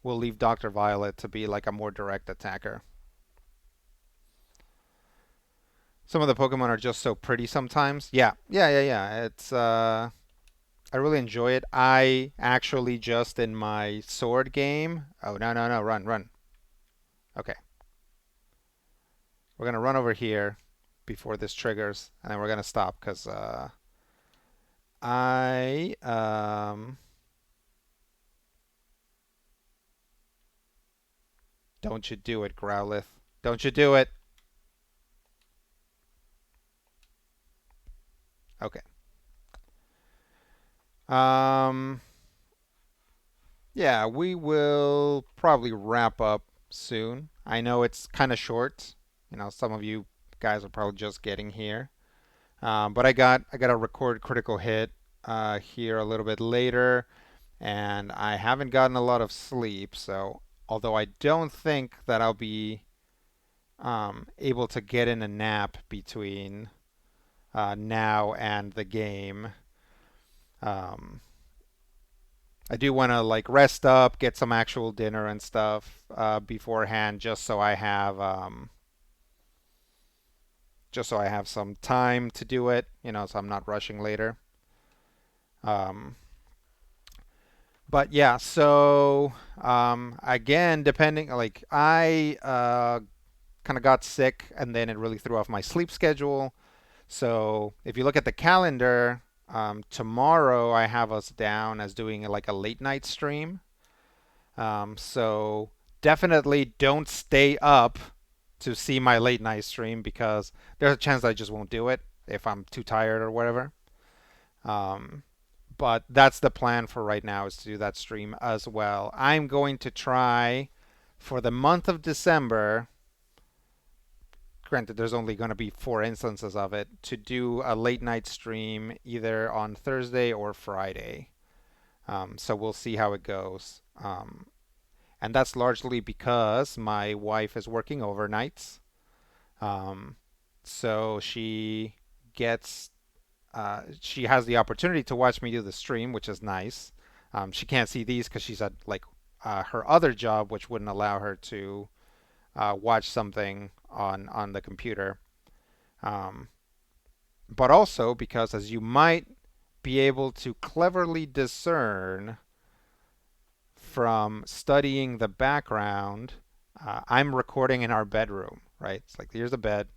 We'll leave Dr. Violet to be like a more direct attacker. Some of the Pokemon are just so pretty sometimes. Yeah. It's I really enjoy it. I actually just in my sword game. Oh no, run. Okay. We're gonna run over here before this triggers, and then we're gonna stop because I don't you do it, Growlithe. Don't you do it. Okay. Um yeah, we will probably wrap up soon. I know it's kind of short. Some of you guys are probably just getting here. But I got a record critical hit here a little bit later, and I haven't gotten a lot of sleep. So although I don't think that I'll be able to get in a nap between now and the game, um, I do want to like rest up, get some actual dinner and stuff beforehand, just so I have some time to do it. So I'm not rushing later. Um, but yeah, so again, depending, like I kind of got sick, and then it really threw off my sleep schedule. So if you look at the calendar, tomorrow I have us down as doing like a late night stream. So definitely don't stay up to see my late night stream because there's a chance I just won't do it if I'm too tired or whatever. Um, but that's the plan for right now is to do that stream as well. I'm going to try for the month of December. Granted, there's only going to be 4 instances of it to do a late night stream either on Thursday or Friday. So we'll see how it goes. And that's largely because my wife is working overnights. Um, so gets she has the opportunity to watch me do the stream, which is nice. She can't see these because she's at like her other job, which wouldn't allow her to watch something on the computer. Um, but also because, as you might be able to cleverly discern from studying the background, I'm recording in our bedroom, right? It's like here's a bed.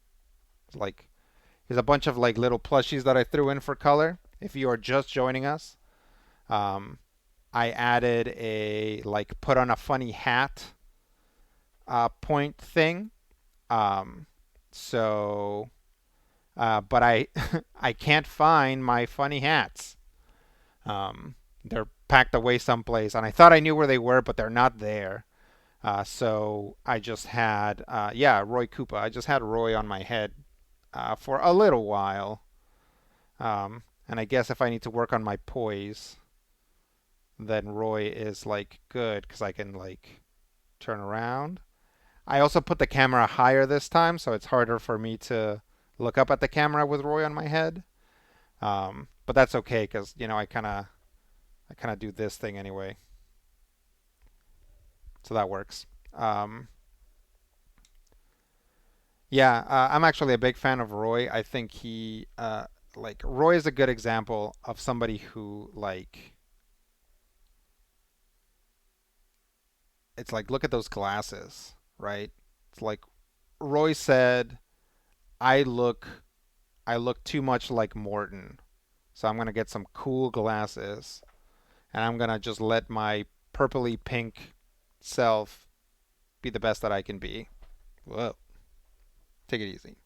It's like here's a bunch of like little plushies that I threw in for color. If you are just joining us, um, I added a like put on a funny hat point thing. Um, so, but I I can't find my funny hats. They're packed away someplace, and I thought I knew where they were, but they're not there. So I just had, yeah, Roy Koopa. I just had Roy on my head for a little while. And I guess if I need to work on my poise, then Roy is like good because I can like turn around. I also put the camera higher this time, so it's harder for me to look up at the camera with Roy on my head. But that's okay because I kind of do this thing anyway, so that works. Um, Yeah, I'm actually a big fan of Roy. I think like Roy is a good example of somebody who like it's like, look at those glasses, right? It's like Roy said, I look I look too much like Morton. So I'm gonna get some cool glasses and I'm gonna just let my purpley pink self be the best that I can be. Whoa. Take it easy.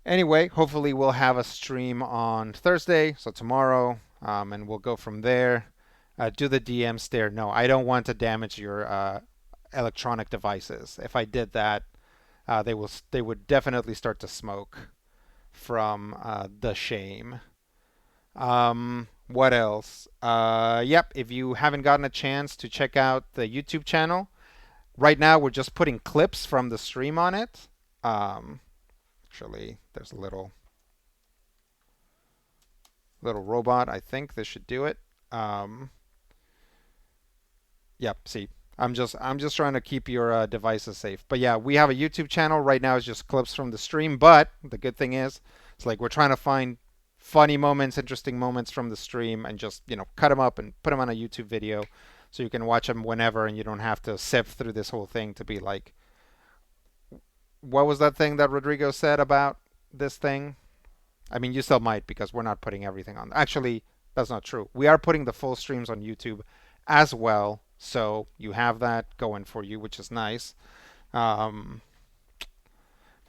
Anyway, hopefully we'll have a stream on Thursday, so tomorrow, and we'll go from there. Do the DM stare? No, I don't want to damage your electronic devices. If I did that, they would definitely start to smoke from the shame. What else? Yep, if you haven't gotten a chance to check out the YouTube channel, right now we're just putting clips from the stream on it. Um, Actually, there's a little robot. I think this should do it. Um, yep. See, I'm just trying to keep your devices safe. But yeah, we have a YouTube channel right now. It's just clips from the stream. But the good thing is, it's like we're trying to find funny moments, interesting moments from the stream, and just cut them up and put them on a YouTube video, so you can watch them whenever, and you don't have to sift through this whole thing to be like, what was that thing that Rodrigo said about this thing? I mean, you still might because we're not putting everything on. Actually, that's not true. We are putting the full streams on YouTube as well, so you have that going for you, which is nice. Um,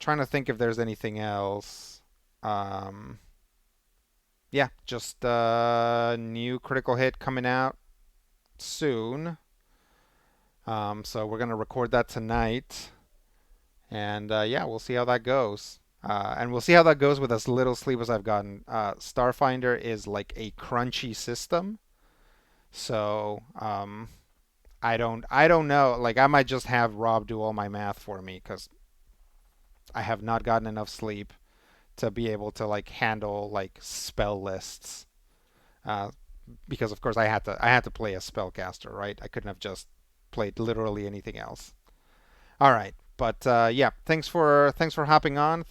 Trying to think if there's anything else. Um, yeah, just new Critical Hit coming out soon. So we're gonna record that tonight, and yeah, we'll see how that goes. And we'll see how that goes with as little sleep as I've gotten. Starfinder is like a crunchy system, so I don't know. Like I might just have Rob do all my math for me because I have not gotten enough sleep to be able to like handle like spell lists. Uh, because of course I had to play a spellcaster, right? I couldn't have just played literally anything else. All right, but yeah, thanks for hopping on.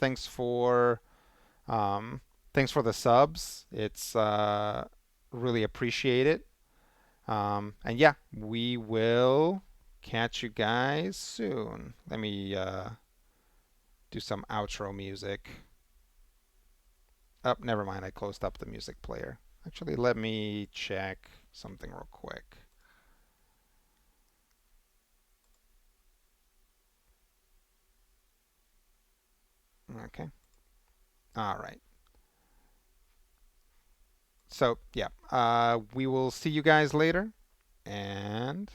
Um, Thanks for the subs. It's really appreciated. And yeah, we will catch you guys soon. Let me do some outro music. Oh, never mind. I closed up the music player. Actually, let me check something real quick. Okay. All right. So, yeah, we will see you guys later, and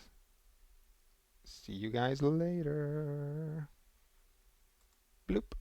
see you guys later. Bloop.